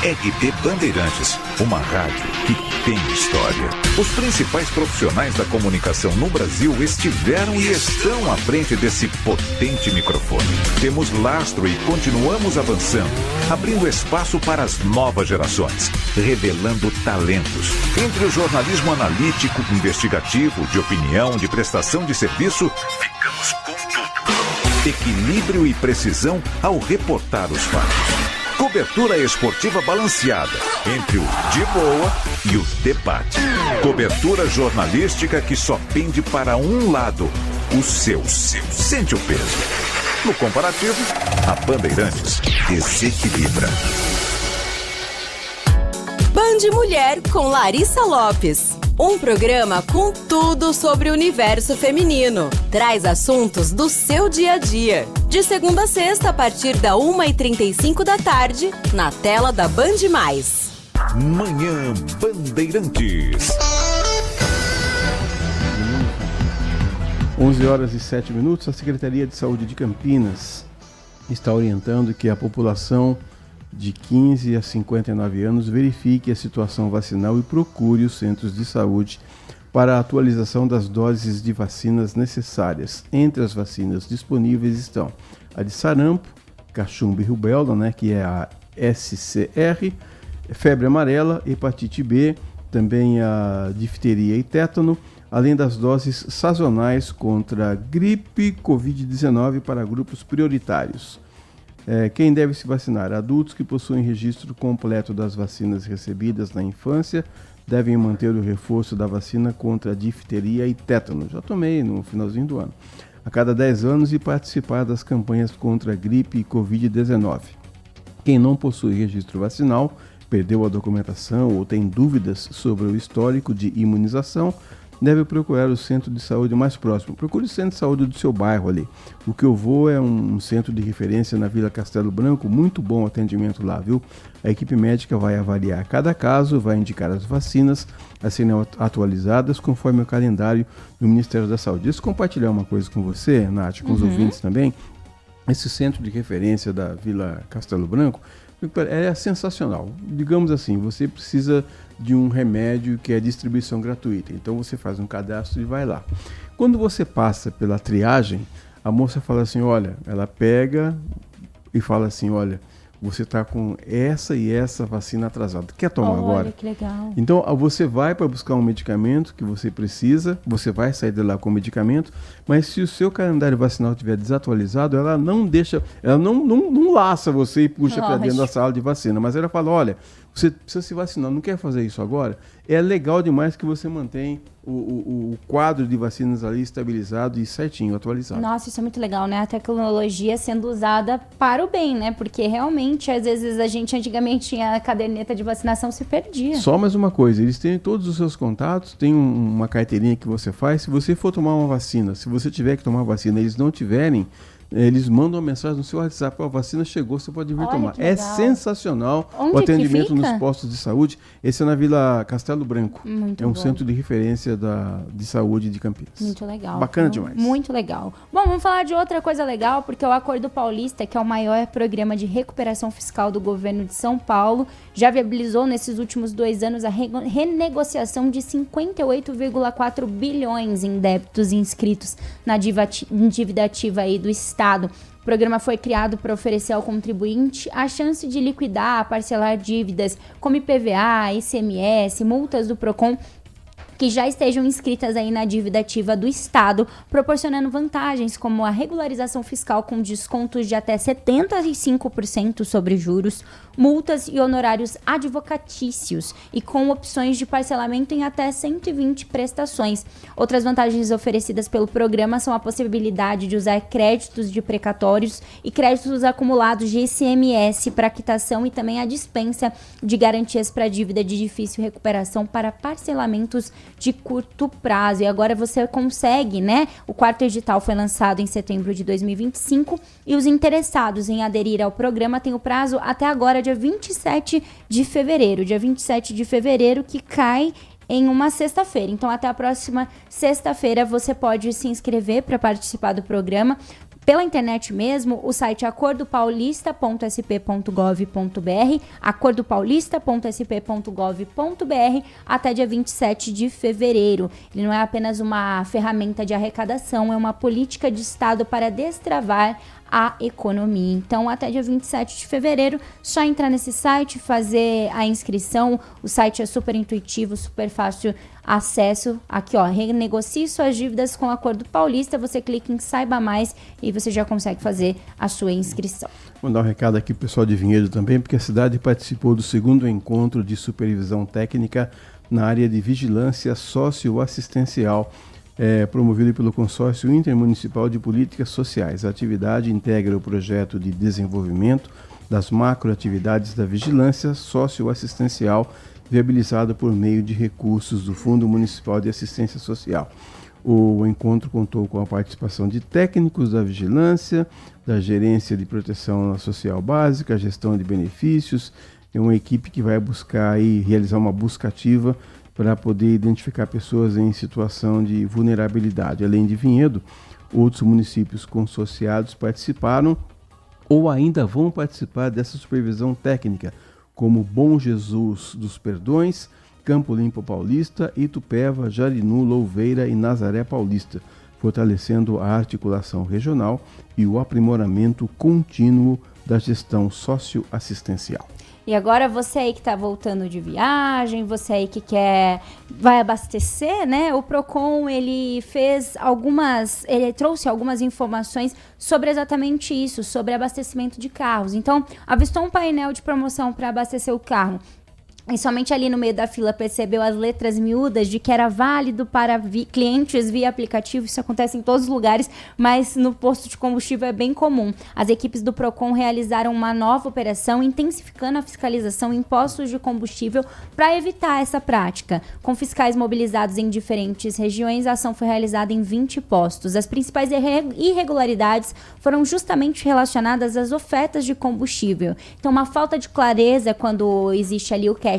RT Bandeirantes, uma rádio que tem história. Os principais profissionais da comunicação no Brasil estiveram e estão à frente desse potente microfone. Temos lastro e continuamos avançando, abrindo espaço para as novas gerações, revelando talentos. Entre o jornalismo analítico, investigativo, de opinião, de prestação de serviço, ficamos com tudo. Equilíbrio e precisão ao reportar os fatos. Cobertura esportiva balanceada entre o de boa e o debate. Cobertura jornalística que só pende para um lado, o seu. Sente o peso. No comparativo, a Bandeirantes desequilibra. Band Mulher com Larissa Lopes. Um programa com tudo sobre o universo feminino. Traz assuntos do seu dia a dia. De segunda a sexta, a partir da 1h35 da tarde, na tela da Band+. Manhã Bandeirantes. 11h07. A Secretaria de Saúde de Campinas está orientando que a população de 15 a 59 anos verifique a situação vacinal e procure os centros de saúde para a atualização das doses de vacinas necessárias. Entre as vacinas disponíveis estão a de sarampo, cachumba e rubéola, que é a SCR, febre amarela, hepatite B, também a difteria e tétano, além das doses sazonais contra gripe, Covid-19 para grupos prioritários. Quem deve se vacinar? Adultos que possuem registro completo das vacinas recebidas na infância devem manter o reforço da vacina contra a difteria e tétano. Já tomei no finalzinho do ano. A cada 10 anos e participar das campanhas contra a gripe e Covid-19. Quem não possui registro vacinal, perdeu a documentação ou tem dúvidas sobre o histórico de imunização, deve procurar o centro de saúde mais próximo. Procure o centro de saúde do seu bairro ali. O que eu vou é um centro de referência na Vila Castelo Branco, muito bom atendimento lá, viu? A equipe médica vai avaliar cada caso, vai indicar as vacinas a serem atualizadas conforme o calendário do Ministério da Saúde. Deixa eu compartilhar uma coisa com você, Nath, com os ouvintes também. Esse centro de referência da Vila Castelo Branco é sensacional. Digamos assim, você precisa de um remédio que é distribuição gratuita. Então você faz um cadastro e vai lá. Quando você passa pela triagem, a moça fala assim, olha, ela pega e fala assim, olha, você está com essa e essa vacina atrasada. Quer tomar agora? Olha, que legal. Então, você vai para buscar um medicamento que você precisa, você vai sair de lá com o medicamento, mas se o seu calendário vacinal estiver desatualizado, ela não deixa, ela não laça você e puxa para dentro da sala de vacina, mas ela fala, olha, Você precisa se vacinar, não quer fazer isso agora? É legal demais que você mantém o quadro de vacinas ali estabilizado e certinho, atualizado. Nossa, isso é muito legal, né? A tecnologia sendo usada para o bem, né? Porque realmente, às vezes, a gente antigamente tinha a caderneta de vacinação, se perdia. Só mais uma coisa, eles têm todos os seus contatos, tem uma carteirinha que você faz. Se você for tomar uma vacina, se você tiver que tomar vacina, eles não tiverem, eles mandam uma mensagem no seu WhatsApp: a vacina chegou, você pode vir tomar. É sensacional. Onde o atendimento que fica? nos postos de saúde. Esse é na Vila Castelo Branco. Muito é um bom. centro de referência de saúde de Campinas. Muito legal. Bacana demais. Muito legal. Bom, vamos falar de outra coisa legal, porque o Acordo Paulista, que é o maior programa de recuperação fiscal do governo de São Paulo, já viabilizou nesses últimos 2 anos a renegociação de 58,4 bilhões em débitos inscritos na dívida ativa aí do Estado. O programa foi criado para oferecer ao contribuinte a chance de liquidar, parcelar dívidas como IPVA, ICMS, multas do PROCON, que já estejam inscritas aí na dívida ativa do Estado, proporcionando vantagens como a regularização fiscal com descontos de até 75% sobre juros, multas e honorários advocatícios e com opções de parcelamento em até 120 prestações. Outras vantagens oferecidas pelo programa são a possibilidade de usar créditos de precatórios e créditos acumulados de ICMS para quitação e também a dispensa de garantias para dívida de difícil recuperação para parcelamentos de curto prazo. E agora você consegue, né? O 4º edital foi lançado em setembro de 2025 e os interessados em aderir ao programa têm o prazo até agora, dia 27 de fevereiro. Dia 27 de fevereiro, que cai em uma sexta-feira. Então, até a próxima sexta-feira você pode se inscrever para participar do programa. Pela internet mesmo, o site acordopaulista.sp.gov.br, acordopaulista.sp.gov.br, até dia 27 de fevereiro. Ele não é apenas uma ferramenta de arrecadação, é uma política de Estado para destravar a economia. Então, até dia 27 de fevereiro, só entrar nesse site, fazer a inscrição. O site é super intuitivo, super fácil acesso. Aqui, ó, renegocie suas dívidas com o Acordo Paulista. Você clica em Saiba Mais e você já consegue fazer a sua inscrição. Vou dar um recado aqui pro pessoal de Vinhedo também, porque a cidade participou do 2º encontro de supervisão técnica na área de vigilância socioassistencial, promovido pelo Consórcio Intermunicipal de Políticas Sociais. A atividade integra o projeto de desenvolvimento das macroatividades da vigilância socioassistencial, viabilizado por meio de recursos do Fundo Municipal de Assistência Social. O encontro contou com a participação de técnicos da vigilância, da Gerência de Proteção Social Básica, gestão de benefícios. É uma equipe que vai buscar e realizar uma busca ativa para poder identificar pessoas em situação de vulnerabilidade. Além de Vinhedo, outros municípios consorciados participaram ou ainda vão participar dessa supervisão técnica, como Bom Jesus dos Perdões, Campo Limpo Paulista, Itupeva, Jarinu, Louveira e Nazaré Paulista, fortalecendo a articulação regional e o aprimoramento contínuo da gestão socioassistencial. E agora você aí que está voltando de viagem, você aí que vai abastecer, né? O Procon, ele trouxe algumas informações sobre exatamente isso, sobre abastecimento de carros. Então, avistou um painel de promoção para abastecer o carro. E somente ali no meio da fila percebeu as letras miúdas de que era válido para clientes via aplicativo. Isso acontece em todos os lugares, mas no posto de combustível é bem comum. As equipes do Procon realizaram uma nova operação, intensificando a fiscalização em postos de combustível para evitar essa prática. Com fiscais mobilizados em diferentes regiões, a ação foi realizada em 20 postos. As principais irregularidades foram justamente relacionadas às ofertas de combustível. Então, uma falta de clareza quando existe ali o cashback,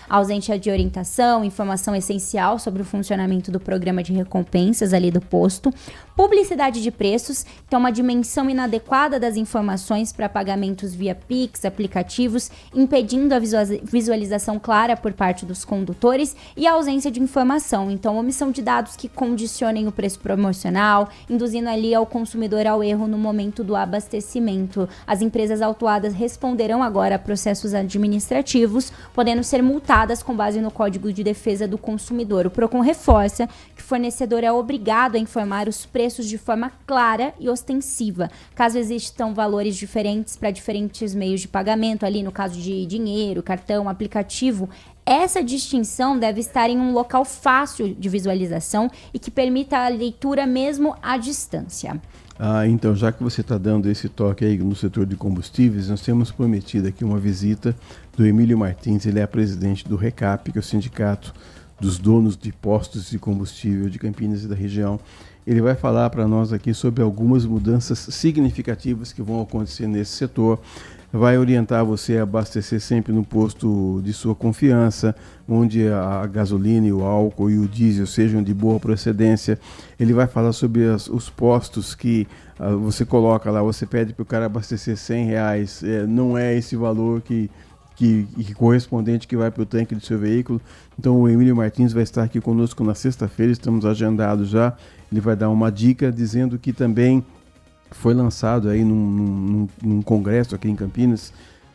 ausência de orientação, informação essencial sobre o funcionamento do programa de recompensas ali do posto, publicidade de preços, então uma dimensão inadequada das informações para pagamentos via Pix, aplicativos, impedindo a visualização clara por parte dos condutores e a ausência de informação, então omissão de dados que condicionem o preço promocional, induzindo ali ao consumidor ao erro no momento do abastecimento. As empresas autuadas responderão agora a processos administrativos, podendo ser multadas com base no Código de Defesa do Consumidor. O PROCON reforça que o fornecedor é obrigado a informar os preços de forma clara e ostensiva, caso existam valores diferentes para diferentes meios de pagamento, ali no caso de dinheiro, cartão, aplicativo. Essa distinção deve estar em um local fácil de visualização e que permita a leitura mesmo à distância. Então, já que você está dando esse toque aí no setor de combustíveis, nós temos prometido aqui uma visita do Emílio Martins. Ele é presidente do RECAP, que é o Sindicato dos Donos de Postos de Combustível de Campinas e da região. Ele vai falar para nós aqui sobre algumas mudanças significativas que vão acontecer nesse setor. Vai orientar você a abastecer sempre no posto de sua confiança, onde a gasolina, o álcool e o diesel sejam de boa procedência. Ele vai falar sobre os postos que você coloca lá, você pede para o cara abastecer R$100, não é esse valor que correspondente que vai para o tanque do seu veículo. Então o Emílio Martins vai estar aqui conosco na sexta-feira, estamos agendados já. Ele vai dar uma dica dizendo que também foi lançado aí num congresso aqui em Campinas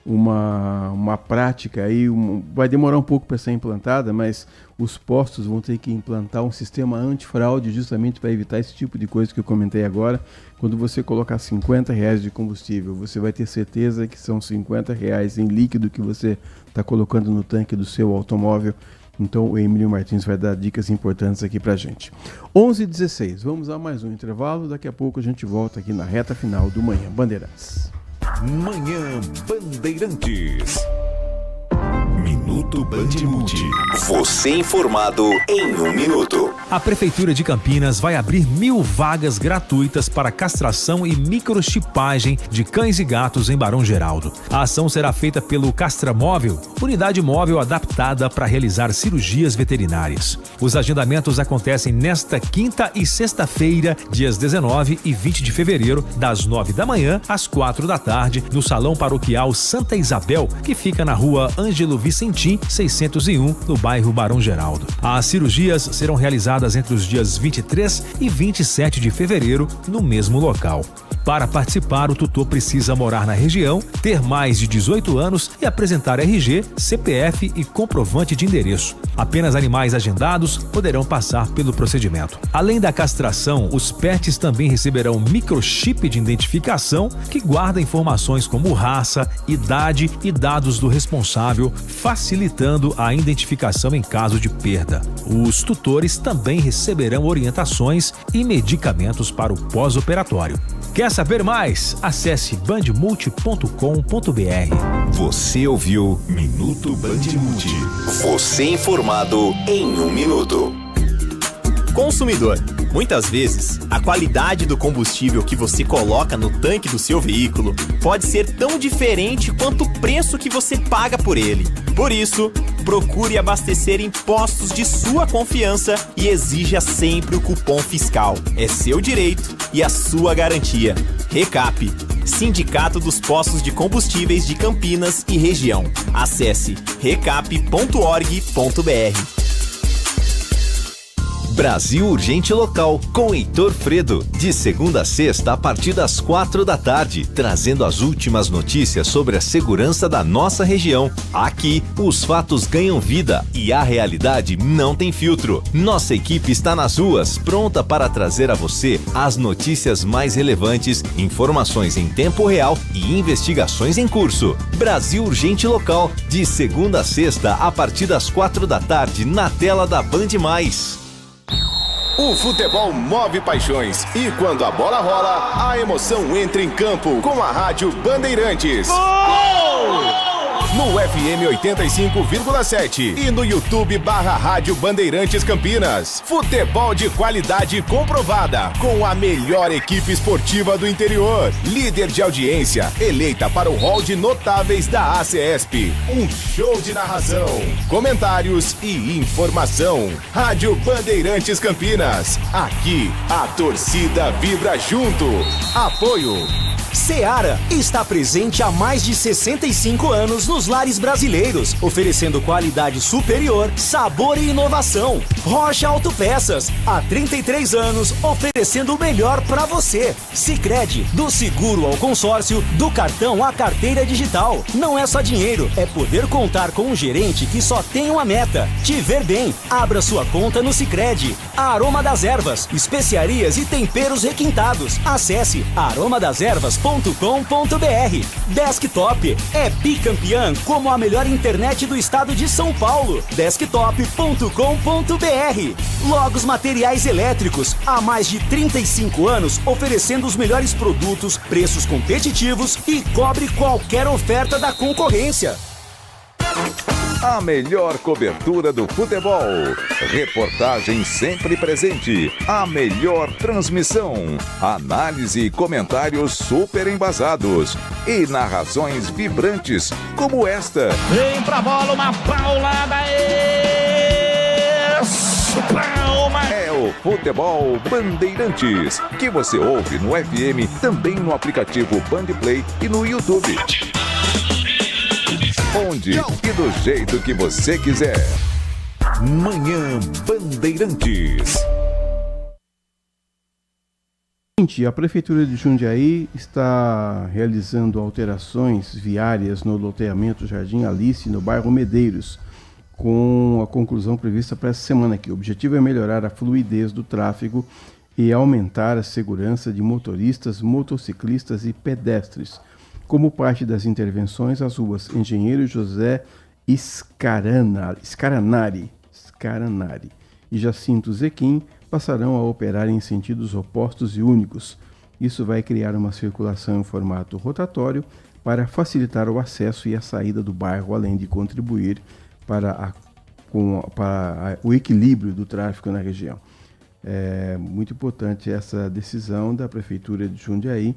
uma prática aí, vai demorar um pouco para ser implantada, mas os postos vão ter que implantar um sistema antifraude justamente para evitar esse tipo de coisa que eu comentei agora. Quando você colocar R$50 de combustível, você vai ter certeza que são R$50 em líquido que você está colocando no tanque do seu automóvel. Então o Emílio Martins vai dar dicas importantes aqui pra gente. 11h16, vamos a mais um intervalo. Daqui a pouco a gente volta aqui na reta final do Manhã Bandeirantes. Manhã Bandeirantes. Minuto Bandimulti. Você informado em 1 minuto. A Prefeitura de Campinas vai abrir 1.000 vagas gratuitas para castração e microchipagem de cães e gatos em Barão Geraldo. A ação será feita pelo Castramóvel, unidade móvel adaptada para realizar cirurgias veterinárias. Os agendamentos acontecem nesta quinta e sexta-feira, dias 19 e 20 de fevereiro, das 9 da manhã às 4 da tarde, no Salão Paroquial Santa Isabel, que fica na rua Ângelo Vicentim, 601, no bairro Barão Geraldo. As cirurgias serão realizadas entre os dias 23 e 27 de fevereiro, no mesmo local. Para participar, o tutor precisa morar na região, ter mais de 18 anos e apresentar RG, CPF e comprovante de endereço. Apenas animais agendados poderão passar pelo procedimento. Além da castração, os pets também receberão microchip de identificação que guarda informações como raça, idade e dados do responsável, facilitando a identificação em caso de perda. Os tutores também receberão orientações e medicamentos para o pós-operatório. Quer saber mais? Acesse bandmulti.com.br. Você ouviu Minuto Bandimulti. Você informado em 1 minuto. Consumidor, muitas vezes, a qualidade do combustível que você coloca no tanque do seu veículo pode ser tão diferente quanto o preço que você paga por ele. Por isso, procure abastecer em postos de sua confiança e exija sempre o cupom fiscal. É seu direito e a sua garantia. RECAP, Sindicato dos Postos de Combustíveis de Campinas e Região. Acesse recap.org.br. Brasil Urgente Local, com Heitor Fredo, de segunda a sexta a partir das 4 da tarde, trazendo as últimas notícias sobre a segurança da nossa região. Aqui, os fatos ganham vida e a realidade não tem filtro. Nossa equipe está nas ruas, pronta para trazer a você as notícias mais relevantes, informações em tempo real e investigações em curso. Brasil Urgente Local, de segunda a sexta a partir das 4 da tarde, na tela da Band+. O futebol move paixões e quando a bola rola, a emoção entra em campo com a Rádio Bandeirantes. Gol! No FM 85,7 e no YouTube /Rádio Bandeirantes Campinas. Futebol de qualidade comprovada, com a melhor equipe esportiva do interior. Líder de audiência, eleita para o hall de notáveis da ACESP. Um show de narração, comentários e informação. Rádio Bandeirantes Campinas. Aqui, a torcida vibra junto. Apoio Seara está presente há mais de 65 anos nos lares brasileiros, oferecendo qualidade superior, sabor e inovação. Rocha Autopeças, há 33 anos, oferecendo o melhor para você. Sicredi, do seguro ao consórcio, do cartão à carteira digital. Não é só dinheiro, é poder contar com um gerente que só tem uma meta: te ver bem. Abra sua conta no Sicredi. Aroma das Ervas, especiarias e temperos requintados. Acesse aromadeservas.com.br. Desktop é bicampeã como a melhor internet do estado de São Paulo. Desktop.com.br. Logos Materiais Elétricos, há mais de 35 anos oferecendo os melhores produtos, preços competitivos e cobre qualquer oferta da concorrência. A melhor cobertura do futebol. Reportagem sempre presente. A melhor transmissão. Análise e comentários super embasados. E narrações vibrantes como esta. Vem pra bola, uma paulada. Palma. É o Futebol Bandeirantes, que você ouve no FM, também no aplicativo Bandplay e no YouTube. Onde e do jeito que você quiser. Manhã Bandeirantes. A Prefeitura de Jundiaí está realizando alterações viárias no loteamento Jardim Alice, no bairro Medeiros, com a conclusão prevista para essa semana aqui. O objetivo é melhorar a fluidez do tráfego e aumentar a segurança de motoristas, motociclistas e pedestres. Como parte das intervenções, as ruas Engenheiro José Scaranari e Jacinto Zequim passarão a operar em sentidos opostos e únicos. Isso vai criar uma circulação em formato rotatório para facilitar o acesso e a saída do bairro, além de contribuir para o equilíbrio do tráfego na região. É muito importante essa decisão da Prefeitura de Jundiaí,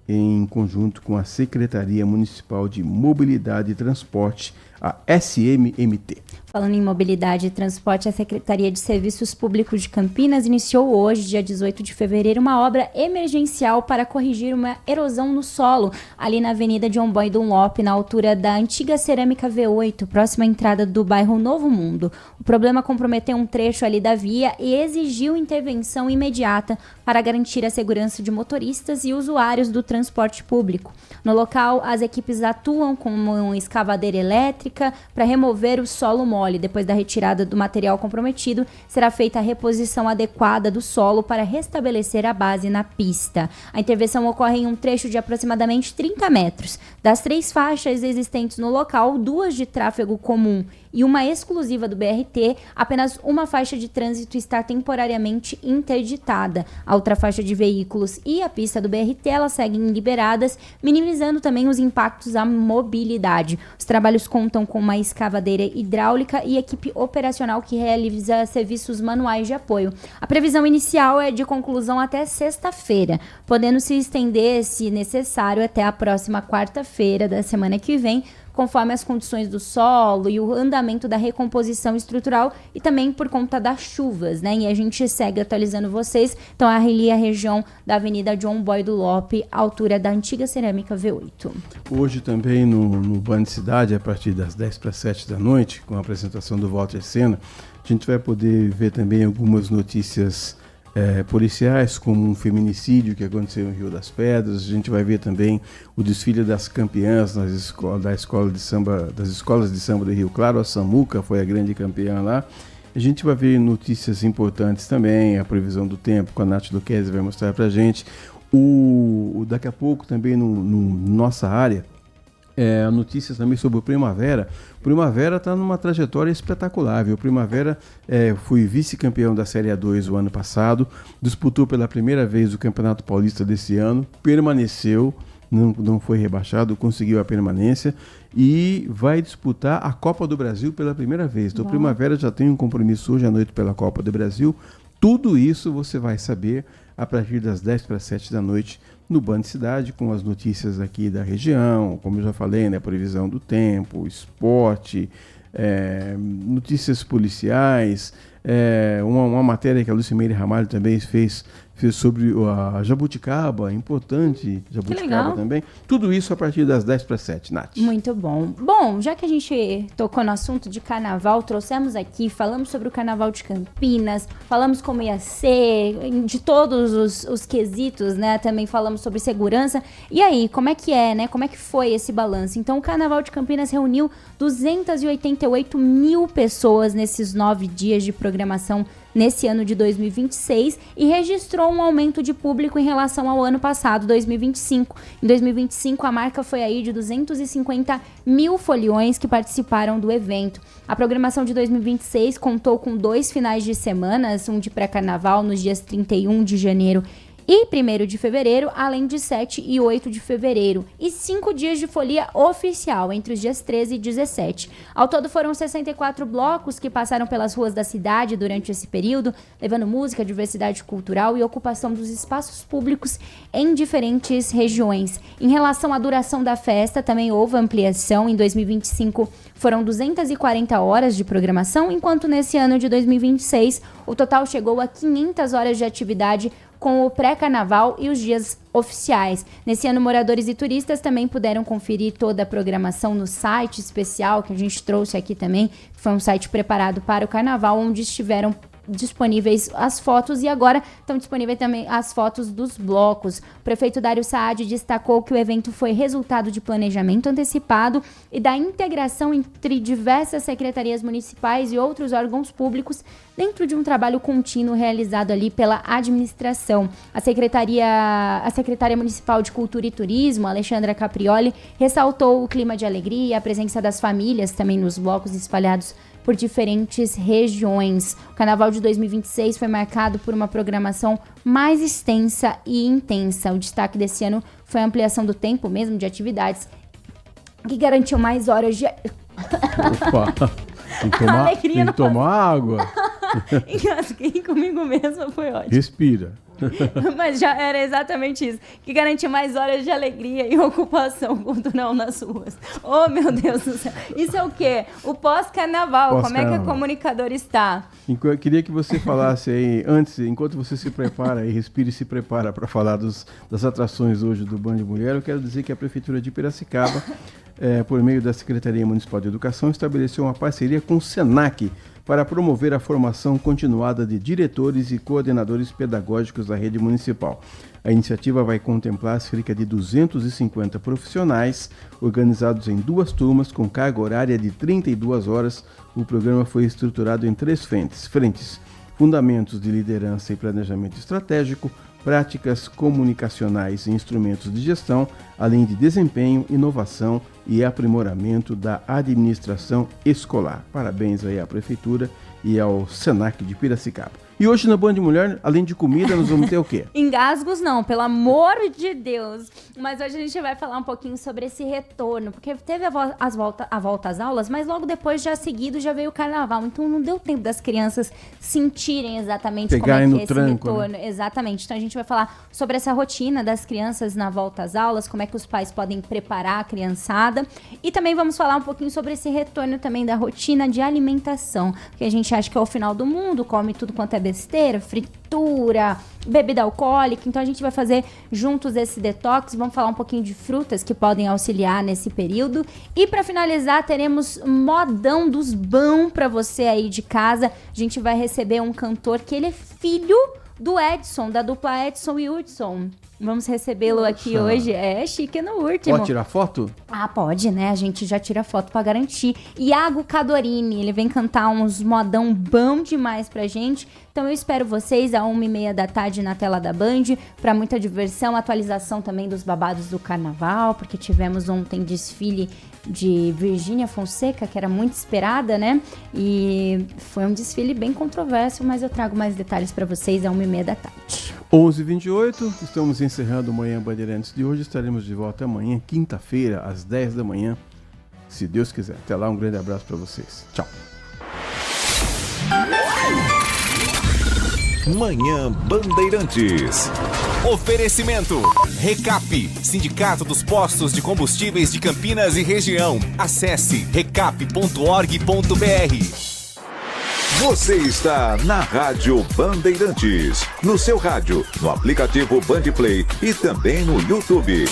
em conjunto com a Secretaria Municipal de Mobilidade e Transporte, a SMMT. Falando em mobilidade e transporte, a Secretaria de Serviços Públicos de Campinas iniciou hoje, dia 18 de fevereiro, uma obra emergencial para corrigir uma erosão no solo, ali na Avenida John Boy Dunlop, na altura da antiga Cerâmica V8, próxima à entrada do bairro Novo Mundo. O problema comprometeu um trecho ali da via e exigiu intervenção imediata para garantir a segurança de motoristas e usuários do transporte público. No local, as equipes atuam com uma escavadeira elétrica para remover o solo mole. Depois da retirada do material comprometido, será feita a reposição adequada do solo para restabelecer a base na pista. A intervenção ocorre em um trecho de aproximadamente 30 metros. Das 3 faixas existentes no local, 2 de tráfego comum e uma exclusiva do BRT, apenas uma faixa de trânsito está temporariamente interditada. A outra faixa de veículos e a pista do BRT, elas seguem liberadas, minimizando também os impactos à mobilidade. Os trabalhos contam com uma escavadeira hidráulica e equipe operacional que realiza serviços manuais de apoio. A previsão inicial é de conclusão até sexta-feira, podendo se estender, se necessário, até a próxima quarta-feira da semana que vem, conforme as condições do solo e o andamento da recomposição estrutural e também por conta das chuvas, né? E a gente segue atualizando vocês. Então, ali a região da Avenida John Boy Dunlop, altura da antiga Cerâmica V8. Hoje também no Band Cidade, a partir das 10 para 7 da noite, com a apresentação do Walter Senna, a gente vai poder ver também algumas notícias policiais, como um feminicídio que aconteceu em Rio das Pedras. A gente vai ver também o desfile das campeãs das escolas de samba do Rio Claro. A Samuca foi a grande campeã lá. A gente vai ver notícias importantes também, a previsão do tempo, com a Nath Luquezzi vai mostrar pra gente. Daqui a pouco também no nossa área, notícias também sobre o Primavera. O Primavera está numa trajetória espetacular, viu? O Primavera foi vice-campeão da Série A2 o ano passado, disputou pela primeira vez o Campeonato Paulista desse ano, permaneceu, não foi rebaixado, conseguiu a permanência e vai disputar a Copa do Brasil pela primeira vez. Então, o Primavera já tem um compromisso hoje à noite pela Copa do Brasil. Tudo isso você vai saber a partir das 10 para 7 da noite no Band Cidade, com as notícias aqui da região, como eu já falei, né, a previsão do tempo, esporte, notícias policiais, uma matéria que a Lucimeire Ramalho também fez fez sobre a jabuticaba, importante jabuticaba também. Tudo isso a partir das 10:07, Nath. Muito bom. Bom, já que a gente tocou no assunto de carnaval, trouxemos aqui, falamos sobre o carnaval de Campinas, falamos como ia ser, de todos os quesitos, né? Também falamos sobre segurança. E aí, como é que é, né? Como é que foi esse balanço? Então, o Carnaval de Campinas reuniu 288 mil pessoas nesses 9 dias de programação nesse ano de 2026 e registrou um aumento de público em relação ao ano passado, 2025. Em 2025, a marca foi aí de 250 mil foliões que participaram do evento. A programação de 2026 contou com 2 finais de semana, um de pré-carnaval nos dias 31 de janeiro e 1º de fevereiro, além de 7 e 8 de fevereiro, e 5 dias de folia oficial, entre os dias 13 e 17. Ao todo foram 64 blocos que passaram pelas ruas da cidade durante esse período, levando música, diversidade cultural e ocupação dos espaços públicos em diferentes regiões. Em relação à duração da festa, também houve ampliação. Em 2025 foram 240 horas de programação, enquanto nesse ano de 2026 o total chegou a 500 horas de atividade com o pré-carnaval e os dias oficiais. Nesse ano, moradores e turistas também puderam conferir toda a programação no site especial que a gente trouxe aqui também, que foi um site preparado para o carnaval, onde estiveram disponíveis as fotos e agora estão disponíveis também as fotos dos blocos. O prefeito Dário Saad destacou que o evento foi resultado de planejamento antecipado e da integração entre diversas secretarias municipais e outros órgãos públicos dentro de um trabalho contínuo realizado ali pela administração. A secretária municipal de Cultura e Turismo, Alexandra Caprioli, ressaltou o clima de alegria e a presença das famílias também nos blocos espalhados por diferentes regiões. O Carnaval de 2026 foi marcado por uma programação mais extensa e intensa. O destaque desse ano foi a ampliação do tempo mesmo de atividades, que garantiu mais horas de... Opa, tem que tomar água. Engasguei comigo mesma, foi ótimo. Respira. Mas já era exatamente isso, que garantiu mais horas de alegria e ocupação cultural nas ruas. Oh, meu Deus do céu. Isso é o quê? O pós-carnaval. Como é que a comunicadora está? Eu queria que você falasse aí, antes, enquanto você se prepara e respira e se prepara para falar das atrações hoje do Band Mulher, eu quero dizer que a Prefeitura de Piracicaba, por meio da Secretaria Municipal de Educação, estabeleceu uma parceria com o SENAC para promover a formação continuada de diretores e coordenadores pedagógicos da rede municipal. A iniciativa vai contemplar cerca de 250 profissionais, organizados em 2 turmas com carga horária de 32 horas. O programa foi estruturado em 3 frentes: fundamentos de liderança e planejamento estratégico, práticas comunicacionais e instrumentos de gestão, além de desempenho, inovação e aprimoramento da administração escolar. Parabéns aí à Prefeitura e ao SENAC de Piracicaba. E hoje na Band Mulher, além de comida, nós vamos ter o quê? Engasgos não, pelo amor de Deus. Mas hoje a gente vai falar um pouquinho sobre esse retorno, porque teve a volta às aulas, mas logo depois, já seguido, já veio o carnaval. Então não deu tempo das crianças sentirem exatamente pegarem como é que é no esse tranco, retorno. Né? Exatamente. Então a gente vai falar sobre essa rotina das crianças na volta às aulas, como é que os pais podem preparar a criançada. E também vamos falar um pouquinho sobre esse retorno também da rotina de alimentação, porque a gente acha que é o final do mundo, come tudo quanto é besteira, fritura, bebida alcoólica. Então a gente vai fazer juntos esse detox, vamos falar um pouquinho de frutas que podem auxiliar nesse período. E para finalizar, teremos modão dos bão para você aí de casa. A gente vai receber um cantor que ele é filho do Edson, da dupla Edson e Hudson. Vamos recebê-lo aqui hoje. É chique no último. Pode tirar foto? Ah, pode, né? A gente já tira foto pra garantir. Iago Cadorini, ele vem cantar uns modão bom demais pra gente. Então eu espero vocês às 1h30 da tarde na tela da Band, pra muita diversão, atualização também dos babados do carnaval, porque tivemos ontem desfile de Virgínia Fonseca, que era muito esperada, né? E foi um desfile bem controverso, mas eu trago mais detalhes pra vocês às 1h30 da tarde. 11h28, estamos encerrando o Manhã Bandeirantes de hoje. Estaremos de volta amanhã, quinta-feira, às 10 da manhã, se Deus quiser. Até lá, um grande abraço para vocês. Tchau. Manhã Bandeirantes. Oferecimento. Recap, Sindicato dos Postos de Combustíveis de Campinas e Região. Acesse recap.org.br. Você está na Rádio Bandeirantes. No seu rádio, no aplicativo Bandplay e também no YouTube.